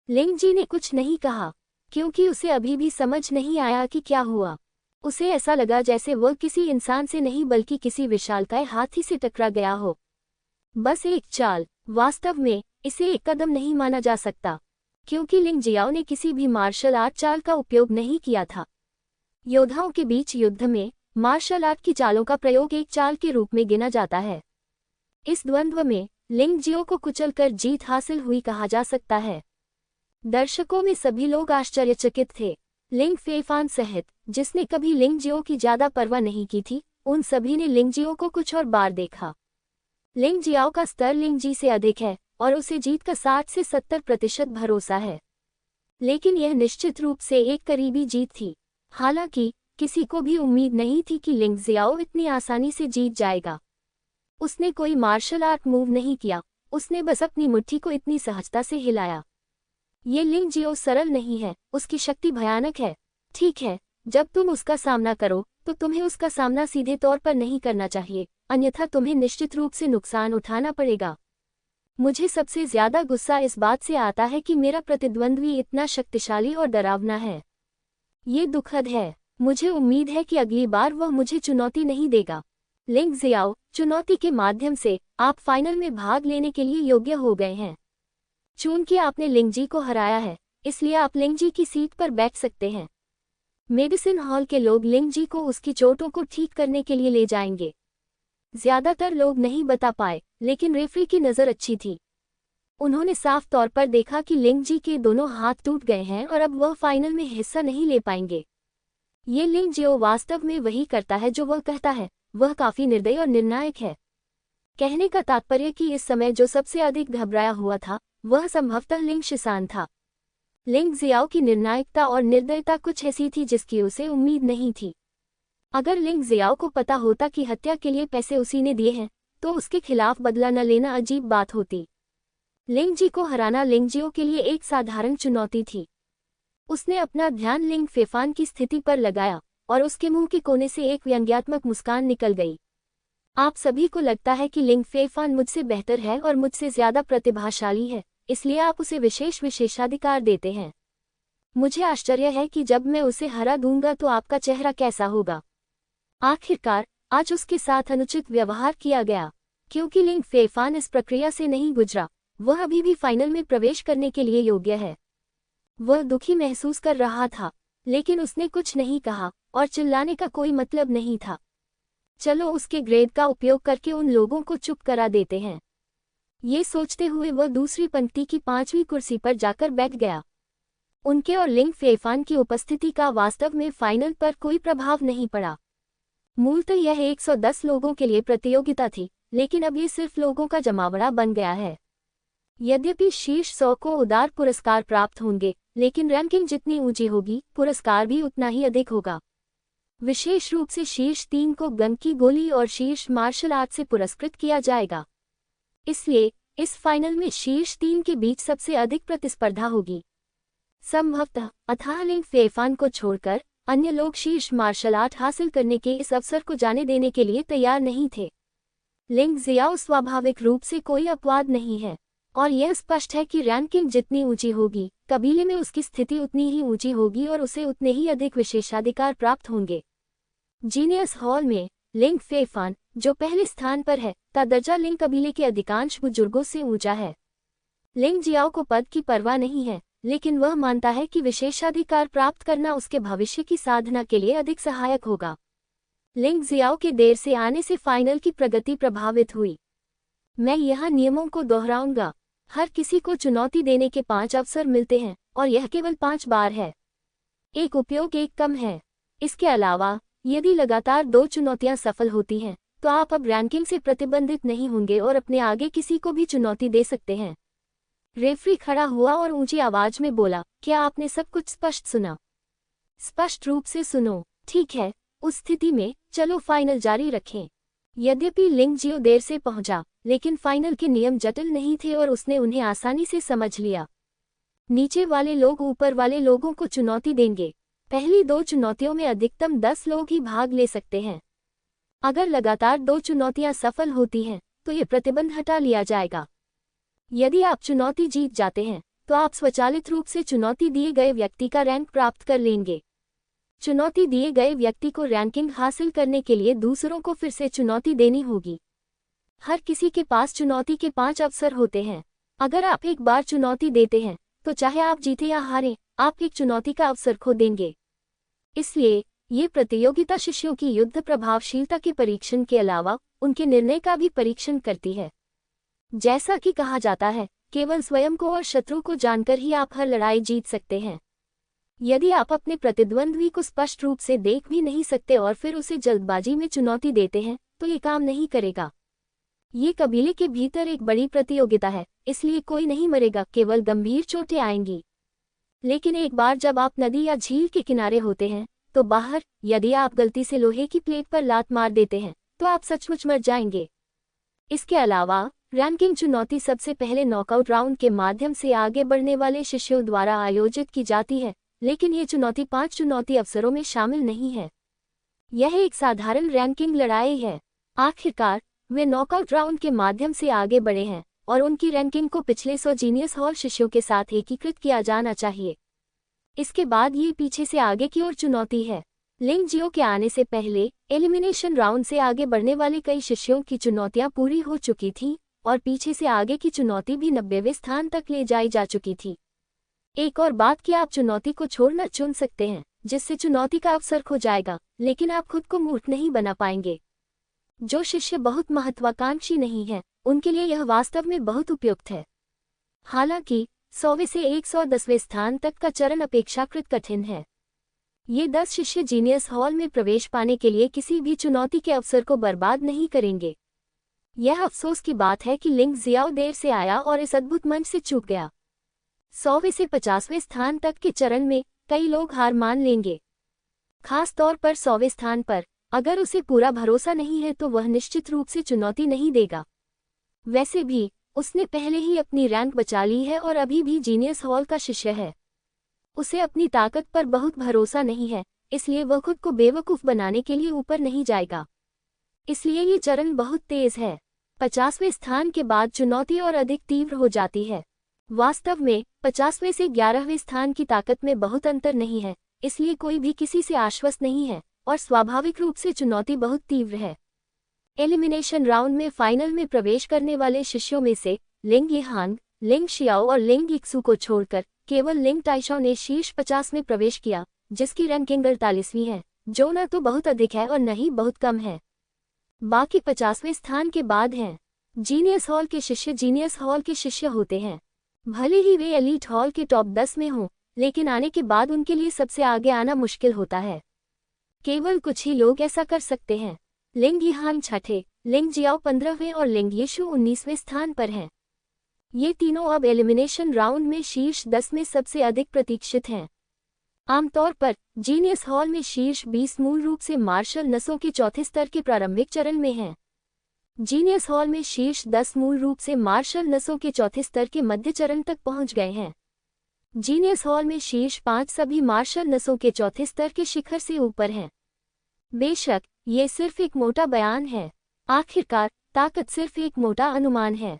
लिंग जी ने कुछ नहीं कहा, क्योंकि उसे अभी भी समझ नहीं आया कि क्या हुआ। उसे ऐसा लगा जैसे वह किसी इंसान से नहीं बल्कि किसी विशालकाय हाथी से टकरा गया हो। बस एक चाल। वास्तव में इसे एक कदम नहीं माना जा सकता, क्योंकि लिंग जियाओ ने किसी भी मार्शल आर्ट चाल का उपयोग नहीं किया था। योद्धाओं के बीच युद्ध में मार्शल आर्ट की चालों का प्रयोग एक चाल के रूप में गिना जाता है। इस द्वंद्व में लिंग जियो को कुचलकर जीत हासिल हुई कहा जा सकता है। दर्शकों में सभी लोग आश्चर्यचकित थे, लिंग फेफान सहित, जिसने कभी लिंग जियो की ज्यादा परवाह नहीं की थी। उन सभी ने लिंग जियो को कुछ और बार देखा। लिंग जियाओ का स्तर लिंग जी से अधिक है और उसे जीत का 60 से 70% भरोसा है, लेकिन यह निश्चित रूप से एक करीबी जीत थी। हालांकि किसी को भी उम्मीद नहीं थी कि लिंग जियाओ इतनी आसानी से जीत जाएगा। उसने कोई मार्शल आर्ट मूव नहीं किया, उसने बस अपनी मुट्ठी को इतनी सहजता से हिलाया। ये लिंग जियो सरल नहीं है, उसकी शक्ति भयानक है। ठीक है, जब तुम उसका सामना करो तो तुम्हें उसका सामना सीधे तौर पर नहीं करना चाहिए, अन्यथा तुम्हें निश्चित रूप से नुकसान उठाना पड़ेगा। मुझे सबसे ज्यादा गुस्सा इस बात से आता है कि मेरा प्रतिद्वंद्वी इतना शक्तिशाली और डरावना है। ये दुखद है। मुझे उम्मीद है कि अगली बार वह मुझे चुनौती नहीं देगा। लिंग जियाओ, चुनौती के माध्यम से आप फाइनल में भाग लेने के लिए योग्य हो गए हैं। चूंकि आपने लिंग जी को हराया है, इसलिए आप लिंग जी की सीट पर बैठ सकते हैं। मेडिसिन हॉल के लोग लिंग जी को उसकी चोटों को ठीक करने के लिए ले जाएंगे। ज्यादातर लोग नहीं बता पाए, लेकिन रेफरी की नज़र अच्छी थी। उन्होंने साफ तौर पर देखा कि लिंग जी के दोनों हाथ टूट गए हैं और अब वह फाइनल में हिस्सा नहीं ले पाएंगे। ये लिंग जियो वास्तव में वही करता है जो वह कहता है। वह काफी निर्दयी और निर्णायक है। कहने का तात्पर्य कि इस समय जो सबसे अधिक घबराया हुआ था वह संभवतः लिंग शिसान था। लिंग जियाओ की निर्णायकता और निर्दयता कुछ ऐसी थी जिसकी उसे उम्मीद नहीं थी। अगर लिंग जियाओ को पता होता कि हत्या के लिए पैसे उसी ने दिए हैं, तो उसके खिलाफ बदला न लेना अजीब बात होती। लिंग जी को हराना लिंग जियो के लिए एक साधारण चुनौती थी। उसने अपना ध्यान लिंग फेफान की स्थिति पर लगाया और उसके मुंह के कोने से एक व्यंग्यात्मक मुस्कान निकल गई। आप सभी को लगता है कि लिंग फेफान मुझसे बेहतर है और मुझसे ज्यादा प्रतिभाशाली है, इसलिए आप उसे विशेषाधिकार देते हैं। मुझे आश्चर्य है कि जब मैं उसे हरा दूंगा तो आपका चेहरा कैसा होगा। आखिरकार आज उसके साथ अनुचित व्यवहार किया गया। क्योंकि लिंग फेफान इस प्रक्रिया से नहीं गुजरा, वह अभी भी फाइनल में प्रवेश करने के लिए योग्य है। वह दुखी महसूस कर रहा था, लेकिन उसने कुछ नहीं कहा और चिल्लाने का कोई मतलब नहीं था। चलो उसके ग्रेड का उपयोग करके उन लोगों को चुप करा देते हैं। ये सोचते हुए वह दूसरी पंक्ति की 5वीं कुर्सी पर जाकर बैठ गया। उनके और लिंग फेफान की उपस्थिति का वास्तव में फाइनल पर कोई प्रभाव नहीं पड़ा। मूलतः यह 110 लोगों के लिए प्रतियोगिता थी, लेकिन अब ये सिर्फ लोगों का जमावड़ा बन गया है। यद्यपि शीर्ष 100 को उदार पुरस्कार प्राप्त होंगे, लेकिन रैंकिंग जितनी ऊंची होगी, पुरस्कार भी उतना ही अधिक होगा। विशेष रूप से शीर्ष 3 को गन की गोली और शीर्ष मार्शल आर्ट से पुरस्कृत किया जाएगा। इसलिए इस फाइनल में शीर्ष 3 के बीच सबसे अधिक प्रतिस्पर्धा होगी। संभवतः अथाह लिंग फेफान को छोड़कर अन्य लोग शीर्ष मार्शल आर्ट हासिल करने के इस अवसर को जाने देने के लिए तैयार नहीं थे। लिंग जियाओ स्वाभाविक रूप से कोई अपवाद नहीं है, और यह स्पष्ट है कि रैंकिंग जितनी ऊंची होगी, कबीले में उसकी स्थिति उतनी ही ऊंची होगी और उसे उतने ही अधिक विशेषाधिकार प्राप्त होंगे। जीनियस हॉल में लिंग फेफान, जो पहले स्थान पर है, का दर्जा लिंग कबीले के अधिकांश बुजुर्गों से ऊंचा है। लिंग जियाओ को पद की परवाह नहीं है, लेकिन वह मानता है कि विशेषाधिकार प्राप्त करना उसके भविष्य की साधना के लिए अधिक सहायक होगा। लिंग जियाओ के देर से आने से फाइनल की प्रगति प्रभावित हुई। मैं यहाँ नियमों को दोहराऊंगा। हर किसी को चुनौती देने के 5 अवसर मिलते हैं, और यह केवल 5 बार है। एक उपयोग एक कम है। इसके अलावा यदि लगातार 2 चुनौतियां सफल होती हैं, तो आप अब रैंकिंग से प्रतिबंधित नहीं होंगे और अपने आगे किसी को भी चुनौती दे सकते हैं। रेफरी खड़ा हुआ और ऊंची आवाज में बोला, क्या आपने सब कुछ स्पष्ट सुना? स्पष्ट रूप से सुनो। ठीक है, उस स्थिति में चलो फाइनल जारी रखें। यद्यपि लिंग जियो देर से पहुंचा, लेकिन फाइनल के नियम जटिल नहीं थे और उसने उन्हें आसानी से समझ लिया। नीचे वाले लोग ऊपर वाले लोगों को चुनौती देंगे। पहली 2 चुनौतियों में अधिकतम 10 लोग ही भाग ले सकते हैं। अगर लगातार 2 चुनौतियां सफल होती हैं, तो ये प्रतिबंध हटा लिया जाएगा। यदि आप चुनौती जीत जाते हैं, तो आप स्वचालित रूप से चुनौती दिए गए व्यक्ति का रैंक प्राप्त कर लेंगे। चुनौती दिए गए व्यक्ति को रैंकिंग हासिल करने के लिए दूसरों को फिर से चुनौती देनी होगी। हर किसी के पास चुनौती के 5 अवसर होते हैं। अगर आप एक बार चुनौती देते हैं, तो चाहे आप जीते या हारें, आप एक चुनौती का अवसर खो देंगे। इसलिए ये प्रतियोगिता शिष्यों की युद्ध प्रभावशीलता के परीक्षण के अलावा उनके निर्णय का भी परीक्षण करती है। जैसा कि कहा जाता है, केवल स्वयं को और शत्रु को जानकर ही आप हर लड़ाई जीत सकते हैं। यदि आप अपने प्रतिद्वंद्वी को स्पष्ट रूप से देख भी नहीं सकते और फिर उसे जल्दबाजी में चुनौती देते हैं, तो ये काम नहीं करेगा। ये कबीले के भीतर एक बड़ी प्रतियोगिता है, इसलिए कोई नहीं मरेगा, केवल गंभीर चोटें आएंगी। लेकिन एक बार जब आप नदी या झील के किनारे होते हैं, तो बाहर यदि आप गलती से लोहे की प्लेट पर लात मार देते हैं, तो आप सचमुच मर जाएंगे। इसके अलावा रैंकिंग चुनौती सबसे पहले नॉकआउट राउंड के माध्यम से आगे बढ़ने वाले शिष्यों द्वारा आयोजित की जाती है, लेकिन ये चुनौती 5 चुनौती अवसरों में शामिल नहीं है। यह एक साधारण रैंकिंग लड़ाई है। आखिरकार वे नॉकआउट राउंड के माध्यम से आगे बढ़े हैं और उनकी रैंकिंग को पिछले 100 जीनियस हॉल शिष्यों के साथ एकीकृत किया जाना चाहिए। इसके बाद ये पीछे से आगे की ओर चुनौती है। लिंग जियो के आने से पहले एलिमिनेशन राउंड से आगे बढ़ने वाले कई शिष्यों की चुनौतियां पूरी हो चुकी थीं और पीछे से आगे की चुनौती भी 90वें स्थान तक ले जाई जा चुकी थी। एक और बात कि आप चुनौती को छोड़ना चुन सकते हैं, जिससे चुनौती का अवसर खो जाएगा, लेकिन आप खुद को मूर्ख नहीं बना पाएंगे। जो शिष्य बहुत महत्वाकांक्षी नहीं है, उनके लिए यह वास्तव में बहुत उपयुक्त है। हालांकि 100वें से 110वें स्थान तक का चरण अपेक्षाकृत कठिन है। ये 10 शिष्य जीनियस हॉल में प्रवेश पाने के लिए किसी भी चुनौती के अवसर को बर्बाद नहीं करेंगे। यह अफसोस की बात है कि लिंग जियाओ देर से आया और इस अद्भुत मंच से चूक गया। 100वें से 50वें स्थान तक के चरण में कई लोग हार मान लेंगे, खास तौर पर 100वें स्थान पर। अगर उसे पूरा भरोसा नहीं है तो वह निश्चित रूप से चुनौती नहीं देगा। वैसे भी उसने पहले ही अपनी रैंक बचा ली है और अभी भी जीनियस हॉल का शिष्य है। उसे अपनी ताकत पर बहुत भरोसा नहीं है, इसलिए वह खुद को बेवकूफ़ बनाने के लिए ऊपर नहीं जाएगा। इसलिए ये चरण बहुत तेज है। 50वें स्थान के बाद चुनौती और अधिक तीव्र हो जाती है। वास्तव में 50वें से 11वें स्थान की ताकत में बहुत अंतर नहीं है, इसलिए कोई भी किसी से आश्वस्त नहीं है और स्वाभाविक रूप से चुनौती बहुत तीव्र है। एलिमिनेशन राउंड में फाइनल में प्रवेश करने वाले शिष्यों में से लिंग यिहांग, लिंग शियाओ और लिंग यिक्सू को छोड़कर केवल लिंग टाइशॉ ने शीर्ष 50 में प्रवेश किया, जिसकी रैंकिंग 48वीं है, जो न तो बहुत अधिक है और न ही बहुत कम है। बाकी 50वें स्थान के बाद हैं जीनियस हॉल के शिष्य। जीनियस हॉल के शिष्य होते हैं, भले ही वे एलीट हॉल के टॉप 10 में हों, लेकिन आने के बाद उनके लिए सबसे आगे आना मुश्किल होता है। केवल कुछ ही लोग ऐसा कर सकते हैं। लिंग यिहांग 6ठे, लिंग जियाओ 15वें और लिंग यीशु 19वें स्थान पर हैं। ये तीनों अब एलिमिनेशन राउंड में शीर्ष 10 में सबसे अधिक प्रतीक्षित हैं। आमतौर पर जीनियस हॉल में शीर्ष 20 मूल रूप से मार्शल नसों के चौथे स्तर के प्रारंभिक चरण में हैं। जीनियस हॉल में शीर्ष 10 मूल रूप से मार्शल नसों के चौथे स्तर के मध्य चरण तक पहुंच गए हैं। जीनियस हॉल में शीर्ष 5 सभी मार्शल नसों के चौथे स्तर के शिखर से ऊपर हैं। बेशक ये सिर्फ एक मोटा बयान है। आखिरकार ताकत सिर्फ एक मोटा अनुमान है।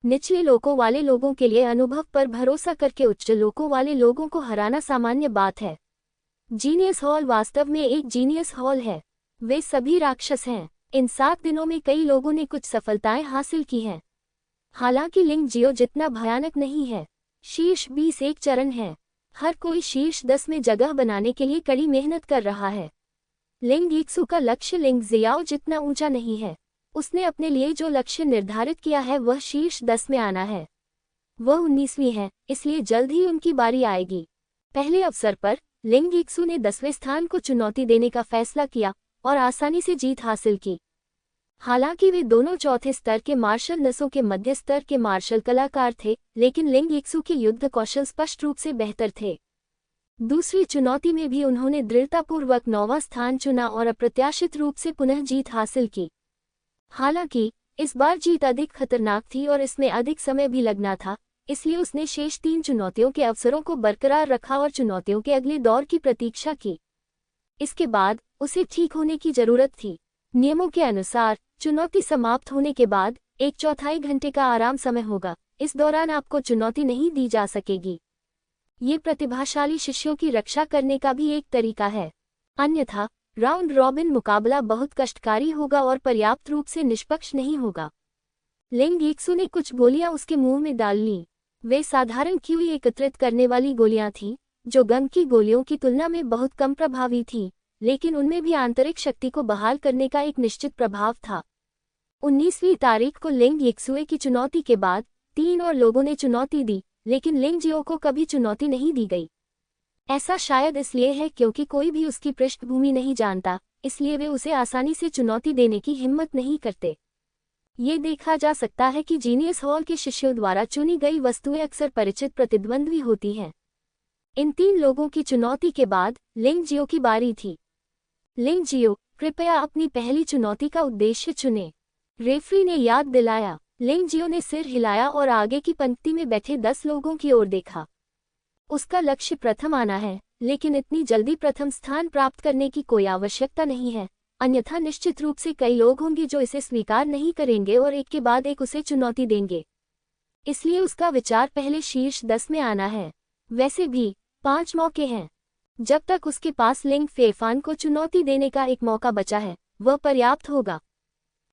निचले लोकों वाले लोगों के लिए अनुभव पर भरोसा करके उच्च लोकों वाले लोगों को हराना सामान्य बात है। जीनियस हॉल वास्तव में एक जीनियस हॉल है। वे सभी राक्षस हैं। इन 7 दिनों में कई लोगों ने कुछ सफलताएं हासिल की हैं। हालांकि लिंग जियो जितना भयानक नहीं है। शीर्ष 20 एक चरण है। हर कोई शीर्ष 10 में जगह बनाने के लिए कड़ी मेहनत कर रहा है। लिंग यिक्सू का लक्ष्य लिंग जियाओ जितना ऊंचा नहीं है। उसने अपने लिए जो लक्ष्य निर्धारित किया है वह शीर्ष 10 में आना है। वह 19वीं है, इसलिए जल्द ही उनकी बारी आएगी। पहले अवसर पर लिंग यिक्सू ने 10वें स्थान को चुनौती देने का फैसला किया और आसानी से जीत हासिल की। हालांकि वे दोनों चौथे स्तर के मार्शल नसों के मध्य स्तर के मार्शल कलाकार थे, लेकिन लिंग यिक्सू के युद्ध कौशल स्पष्ट रूप से बेहतर थे। दूसरी चुनौती में भी उन्होंने दृढ़तापूर्वक 9वां स्थान चुना और अप्रत्याशित रूप से पुनः जीत हासिल की। हालांकि इस बार जीत अधिक खतरनाक थी और इसमें अधिक समय भी लगना था, इसलिए उसने शेष 3 चुनौतियों के अवसरों को बरकरार रखा और चुनौतियों के अगले दौर की प्रतीक्षा की। इसके बाद उसे ठीक होने की जरूरत थी। नियमों के अनुसार चुनौती समाप्त होने के बाद 1/4 घंटे का आराम समय होगा। इस दौरान आपको चुनौती नहीं दी जा सकेगी। ये प्रतिभाशाली शिष्यों की रक्षा करने का भी एक तरीका है। अन्यथा राउंड रॉबिन मुकाबला बहुत कष्टकारी होगा और पर्याप्त रूप से निष्पक्ष नहीं होगा। लिंग यिक्सू ने कुछ गोलियां उसके मुंह में डाल लीं। वे साधारण क्यूई एकत्रित करने वाली गोलियां थीं, जो गम की गोलियों की तुलना में बहुत कम प्रभावी थीं, लेकिन उनमें भी आंतरिक शक्ति को बहाल करने का एक निश्चित प्रभाव था। 19वीं तारीख को लिंग यिक्सुए की चुनौती के बाद 3 और लोगों ने चुनौती दी, लेकिन लिंग जियो को कभी चुनौती नहीं दी गई। ऐसा शायद इसलिए है क्योंकि कोई भी उसकी पृष्ठभूमि नहीं जानता, इसलिए वे उसे आसानी से चुनौती देने की हिम्मत नहीं करते। ये देखा जा सकता है कि जीनियस हॉल के शिष्यों द्वारा चुनी गई वस्तुएं अक्सर परिचित प्रतिद्वंद्वी होती हैं। इन 3 लोगों की चुनौती के बाद लिंग जियो की बारी थी। लिंग जियो, कृपया अपनी पहली चुनौती का उद्देश्य चुनें। रेफरी ने याद दिलाया। लिंग जियो ने सिर हिलाया और आगे की पंक्ति में बैठे 10 लोगों की ओर देखा। उसका लक्ष्य प्रथम आना है, लेकिन इतनी जल्दी प्रथम स्थान प्राप्त करने की कोई आवश्यकता नहीं है, अन्यथा निश्चित रूप से कई लोग होंगे जो इसे स्वीकार नहीं करेंगे और एक के बाद एक उसे चुनौती देंगे। इसलिए उसका विचार पहले शीर्ष 10 में आना है। वैसे भी 5 मौके हैं। जब तक उसके पास लिंग फेफान को चुनौती देने का एक मौका बचा है, वह पर्याप्त होगा।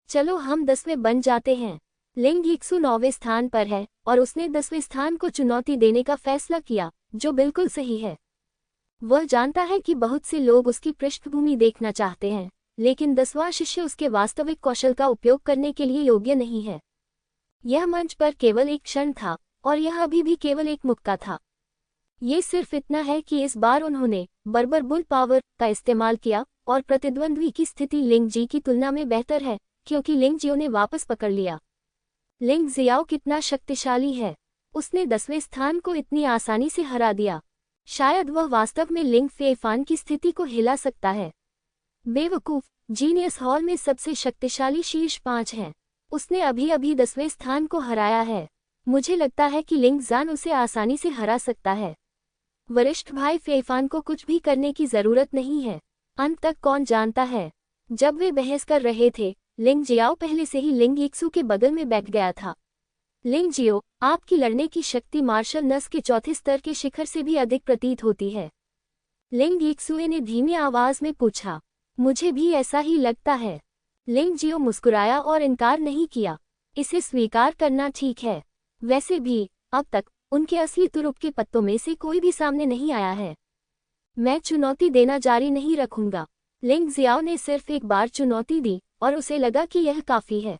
चलो हम 10वें बन जाते हैं। लिंग यिक्सू 9वें स्थान पर है और उसने 10वें स्थान को चुनौती देने का फैसला किया, जो बिल्कुल सही है। वह जानता है कि बहुत से लोग उसकी पृष्ठभूमि देखना चाहते हैं, लेकिन 10वां शिष्य उसके वास्तविक कौशल का उपयोग करने के लिए योग्य नहीं है। यह मंच पर केवल एक क्षण था और यह अभी भी केवल एक मुक्का था। ये सिर्फ इतना है कि इस बार उन्होंने बर्बर बुल पावर का इस्तेमाल किया और प्रतिद्वंद्वी की स्थिति लिंग जी की तुलना में बेहतर है, क्योंकि लिंग जियो ने वापस पकड़ लिया। लिंग जियाओ कितना शक्तिशाली है। उसने 10वें स्थान को इतनी आसानी से हरा दिया। शायद वह वास्तव में लिंग फेफान की स्थिति को हिला सकता है। बेवकूफ, जीनियस हॉल में सबसे शक्तिशाली शीर्ष 5 हैं। उसने अभी अभी 10वें स्थान को हराया है। मुझे लगता है कि लिंग जान उसे आसानी से हरा सकता है। वरिष्ठ भाई फेफान को कुछ भी करने की जरूरत नहीं है। अंत तक कौन जानता है। जब वे बहस कर रहे थे, लिंग जियाओ पहले से ही लिंग यिक्सू के बगल में बैठ गया था। लिंग जियो, आपकी लड़ने की शक्ति मार्शल नस के चौथे स्तर के शिखर से भी अधिक प्रतीत होती है। लिंग यिक्सुए ने धीमी आवाज में पूछा। मुझे भी ऐसा ही लगता है। लिंग जियो मुस्कुराया और इनकार नहीं किया। इसे स्वीकार करना ठीक है। वैसे भी अब तक उनके असली तुरुप के पत्तों में से कोई भी सामने नहीं आया है। मैं चुनौती देना जारी नहीं रखूंगा। लिंग जियाओ ने सिर्फ एक बार चुनौती दी और उसे लगा कि यह काफी है।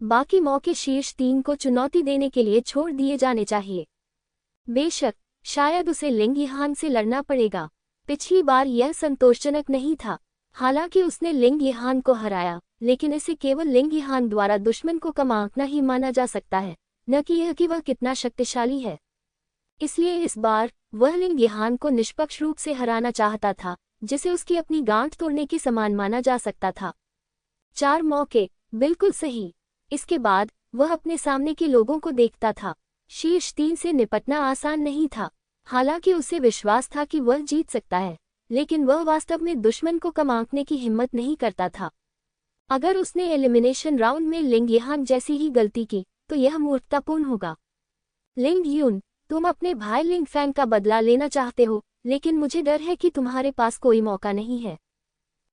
बाकी मौके शीर्ष 3 को चुनौती देने के लिए छोड़ दिए जाने चाहिए। बेशक शायद उसे लिंग यिहान से लड़ना पड़ेगा। पिछली बार यह संतोषजनक नहीं था। हालांकि उसने लिंग यिहान को हराया, लेकिन इसे केवल लिंग यिहान द्वारा दुश्मन को कम आंकना ही माना जा सकता है, न कि यह कि वह कितना शक्तिशाली है। इसलिए इस बार वह लिंग यिहान को निष्पक्ष रूप से हराना चाहता था, जिसे उसकी अपनी गांठ तोड़ने के समान माना जा सकता था। 4 मौके, बिल्कुल सही। इसके बाद वह अपने सामने के लोगों को देखता था। शीर्ष 3 से निपटना आसान नहीं था। हालांकि उसे विश्वास था कि वह जीत सकता है, लेकिन वह वास्तव में दुश्मन को कम आंकने की हिम्मत नहीं करता था। अगर उसने एलिमिनेशन राउंड में लिंग यिहान जैसी ही गलती की तो यह मूर्खतापूर्ण होगा। लिंग यून, तुम अपने भाई लिंग फैंग का बदला लेना चाहते हो, लेकिन मुझे डर है कि तुम्हारे पास कोई मौका नहीं है।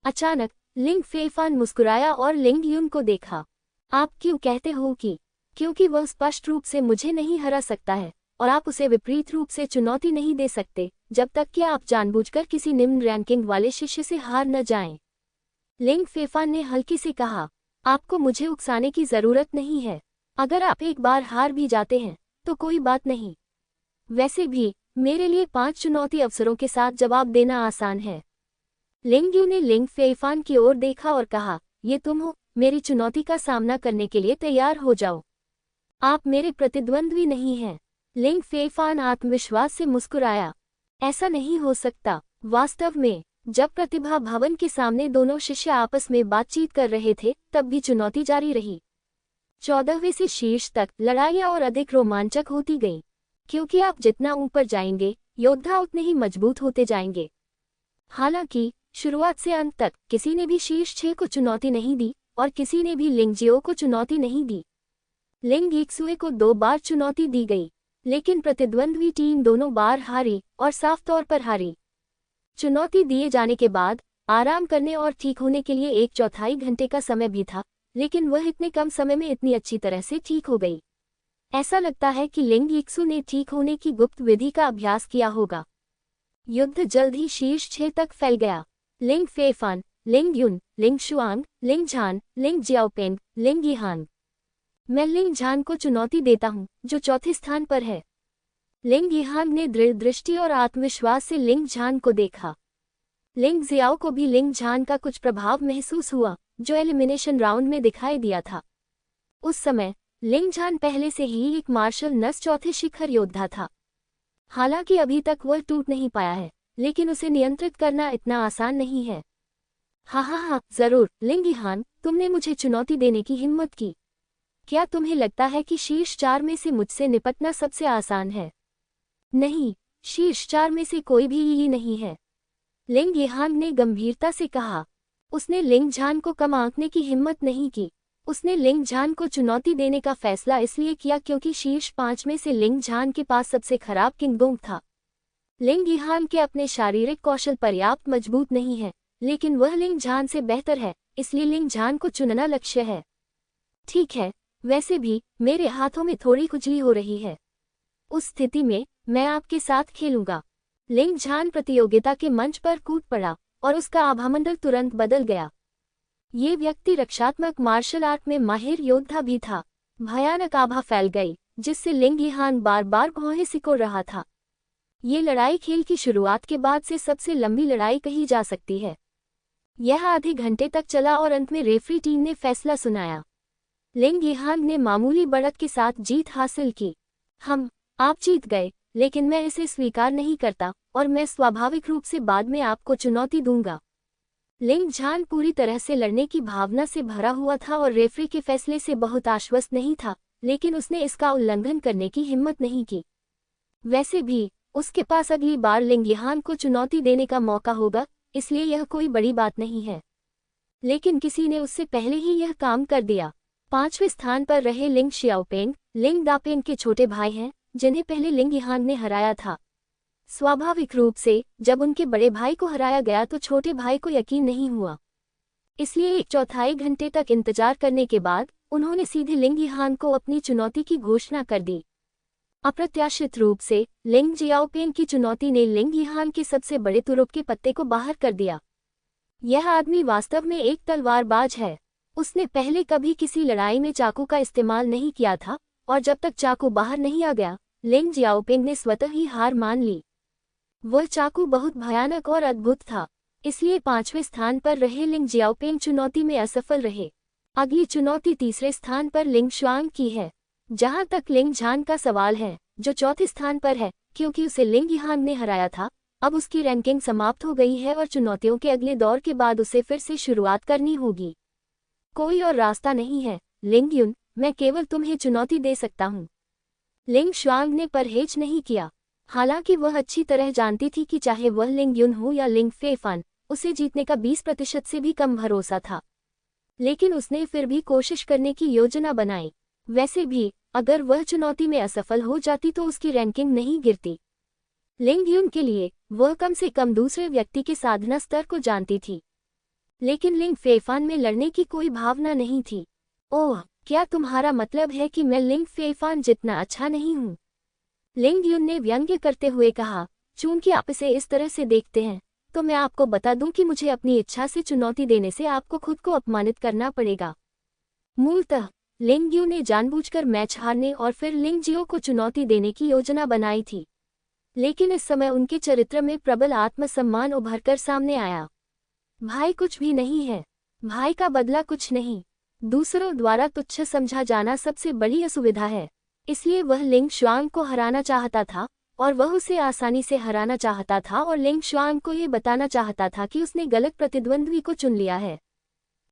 अचानक लिंग फेफान मुस्कुराया और लिंग यून को देखा। आप क्यों कहते हो कि? क्योंकि वह स्पष्ट रूप से मुझे नहीं हरा सकता है और आप उसे विपरीत रूप से चुनौती नहीं दे सकते जब तक कि आप जानबूझकर किसी निम्न रैंकिंग वाले शिष्य से हार न जाएं। लिंग फेफान ने हल्की से कहा, आपको मुझे उकसाने की जरूरत नहीं है। अगर आप एक बार हार भी जाते हैं तो कोई बात नहीं। वैसे भी मेरे लिए 5 चुनौती अवसरों के साथ जवाब देना आसान है। लिंग यू ने लिंग फेफान की ओर देखा और कहा, ये तुम हो, मेरी चुनौती का सामना करने के लिए तैयार हो जाओ। आप मेरे प्रतिद्वंद्वी नहीं हैं। लिंग फेफान आत्मविश्वास से मुस्कुराया। ऐसा नहीं हो सकता। वास्तव में जब प्रतिभा भवन के सामने दोनों शिष्य आपस में बातचीत कर रहे थे तब भी चुनौती जारी रही। 14वें से शीर्ष तक लड़ाइयां और अधिक रोमांचक होती गईं, क्योंकि आप जितना ऊपर जाएंगे योद्धा उतने ही मजबूत होते जाएंगे। हालांकि शुरुआत से अंत तक किसी ने भी शीर्ष 6 को चुनौती नहीं दी और किसी ने भी लिंग जियो को चुनौती नहीं दी। लिंग यिक्सुए को 2 बार चुनौती दी गई, लेकिन प्रतिद्वंद्वी टीम दोनों बार हारी और साफ तौर पर हारी। चुनौती दिए जाने के बाद आराम करने और ठीक होने के लिए 1/4 घंटे का समय भी था, लेकिन वह इतने कम समय में इतनी अच्छी तरह से ठीक हो गई। ऐसा लगता है कि लिंग यिक्सु ने ठीक होने की गुप्त विधि का अभ्यास किया होगा। युद्ध जल्द ही शीर्ष 6 तक फैल गया। लिंग फेफान, लिंग युन, लिंग शुआंग, लिंग झान, लिंग जियाओपेंग, लिंग यिहान। मैं लिंग झान को चुनौती देता हूं, जो चौथे स्थान पर है। लिंग यिहान ने दृढ़ दृष्टि और आत्मविश्वास से लिंग झान को देखा। लिंग जियाओ को भी लिंग झान का कुछ प्रभाव महसूस हुआ, जो एलिमिनेशन राउंड में दिखाई दिया था। उस समय लिंग झान पहले से ही एक मार्शल नस चौथे शिखर योद्धा था। हालांकि अभी तक वह टूट नहीं पाया है, लेकिन उसे नियंत्रित करना इतना आसान नहीं है। हाँ, जरूर लिंग यिहान, तुमने मुझे चुनौती देने की हिम्मत की। क्या तुम्हें लगता है कि शीर्ष 4 में से मुझसे निपटना सबसे आसान है? नहीं, शीर्ष 4 में से कोई भी यही नहीं है। लिंग यिहान ने गंभीरता से कहा। उसने लिंग झान को कम आंकने की हिम्मत नहीं की। उसने लिंग झान को चुनौती देने का फैसला इसलिए किया क्योंकि शीर्ष 5 में से लिंग झान के पास सबसे खराब किंगडोंग था। लिंग यिहान के अपने शारीरिक कौशल पर्याप्त मजबूत नहीं है, लेकिन वह लिंग झान से बेहतर है, इसलिए लिंग झान को चुनना लक्ष्य है। ठीक है, वैसे भी मेरे हाथों में थोड़ी खुजली हो रही है। उस स्थिति में मैं आपके साथ खेलूंगा। लिंग झान प्रतियोगिता के मंच पर कूद पड़ा और उसका आभामंडल तुरंत बदल गया। ये व्यक्ति रक्षात्मक मार्शल आर्ट में माहिर योद्धा भी था। भयानक आभा फैल गई, जिससे लिंग यिहान बार बार भौहें सिकोड़ रहा था। ये लड़ाई खेल की शुरुआत के बाद से सबसे लंबी लड़ाई कही जा सकती है। यह आधे घंटे तक चला और अंत में रेफरी टीम ने फैसला सुनाया। लिंग यिहान ने मामूली बढ़त के साथ जीत हासिल की। आप जीत गए, लेकिन मैं इसे स्वीकार नहीं करता और मैं स्वाभाविक रूप से बाद में आपको चुनौती दूंगा। लिंग झान पूरी तरह से लड़ने की भावना से भरा हुआ था और रेफरी के फैसले से बहुत आश्वस्त नहीं था, लेकिन उसने इसका उल्लंघन करने की हिम्मत नहीं की। वैसे भी उसके पास अगली बार लिंग यिहान को चुनौती देने का मौका होगा, इसलिए यह कोई बड़ी बात नहीं है। लेकिन किसी ने उससे पहले ही यह काम कर दिया। 5वें स्थान पर रहे लिंग शियाओपेंग। लिंग दापेंग के छोटे भाई हैं, जिन्हें पहले लिंग यिहांग ने हराया था। स्वाभाविक रूप से जब उनके बड़े भाई को हराया गया तो छोटे भाई को यकीन नहीं हुआ, इसलिए 1/4 घंटे तक इंतजार करने के बाद उन्होंने सीधे लिंग यिहांग को अपनी चुनौती की घोषणा कर दी। अप्रत्याशित रूप से लिंग जियाओपेंग की चुनौती ने लिंग यिहांग के सबसे बड़े तुरुप के पत्ते को बाहर कर दिया। यह आदमी वास्तव में एक तलवारबाज है। उसने पहले कभी किसी लड़ाई में चाकू का इस्तेमाल नहीं किया था, और जब तक चाकू बाहर नहीं आ गया, लिंग जियाओपेंग ने स्वतः ही हार मान ली। वह चाकू बहुत भयानक और अद्भुत था, इसलिए 5वें स्थान पर रहे लिंग जियाओपेंग चुनौती में असफल रहे। अगली चुनौती 3रे स्थान पर लिंग शुआंग की है। जहां तक लिंग झान का सवाल है, जो 4थे स्थान पर है, क्योंकि उसे लिंग यिहांग ने हराया था, अब उसकी रैंकिंग समाप्त हो गई है और चुनौतियों के अगले दौर के बाद उसे फिर से शुरुआत करनी होगी। कोई और रास्ता नहीं है लिंग युन, मैं केवल तुम्हें चुनौती दे सकता हूँ। लिंग शुआंग ने परहेज नहीं किया। हालांकि वह अच्छी तरह जानती थी कि चाहे वह लिंग युन हो या लिंग फेफान, उसे जीतने का 20% से भी कम भरोसा था। लेकिन उसने फिर भी कोशिश करने की योजना बनाई। वैसे भी अगर वह चुनौती में असफल हो जाती तो उसकी रैंकिंग नहीं गिरती। लिंग युन के लिए वह कम से कम दूसरे व्यक्ति के साधना स्तर को जानती थी, लेकिन लिंग फेफान में लड़ने की कोई भावना नहीं थी। ओह, क्या तुम्हारा मतलब है कि मैं लिंग फेफान जितना अच्छा नहीं हूँ? लिंग युन ने व्यंग्य करते हुए कहा। चूंकि आप इसे इस तरह से देखते हैं, तो मैं आपको बता दूं कि मुझे अपनी इच्छा से चुनौती देने से आपको खुद को अपमानित करना पड़ेगा। मूलतः लिंग यू ने जानबूझकर मैच हारने और फिर लिंग जियो को चुनौती देने की योजना बनाई थी, लेकिन इस समय उनके चरित्र में प्रबल आत्मसम्मान उभरकर सामने आया। भाई कुछ भी नहीं है, भाई का बदला कुछ नहीं, दूसरों द्वारा तुच्छ समझा जाना सबसे बड़ी असुविधा है। इसलिए वह लिंग शुआंग को हराना चाहता था, और वह उसे आसानी से हराना चाहता था और लिंग शुआंग को ये बताना चाहता था कि उसने गलत प्रतिद्वंद्वी को चुन लिया है।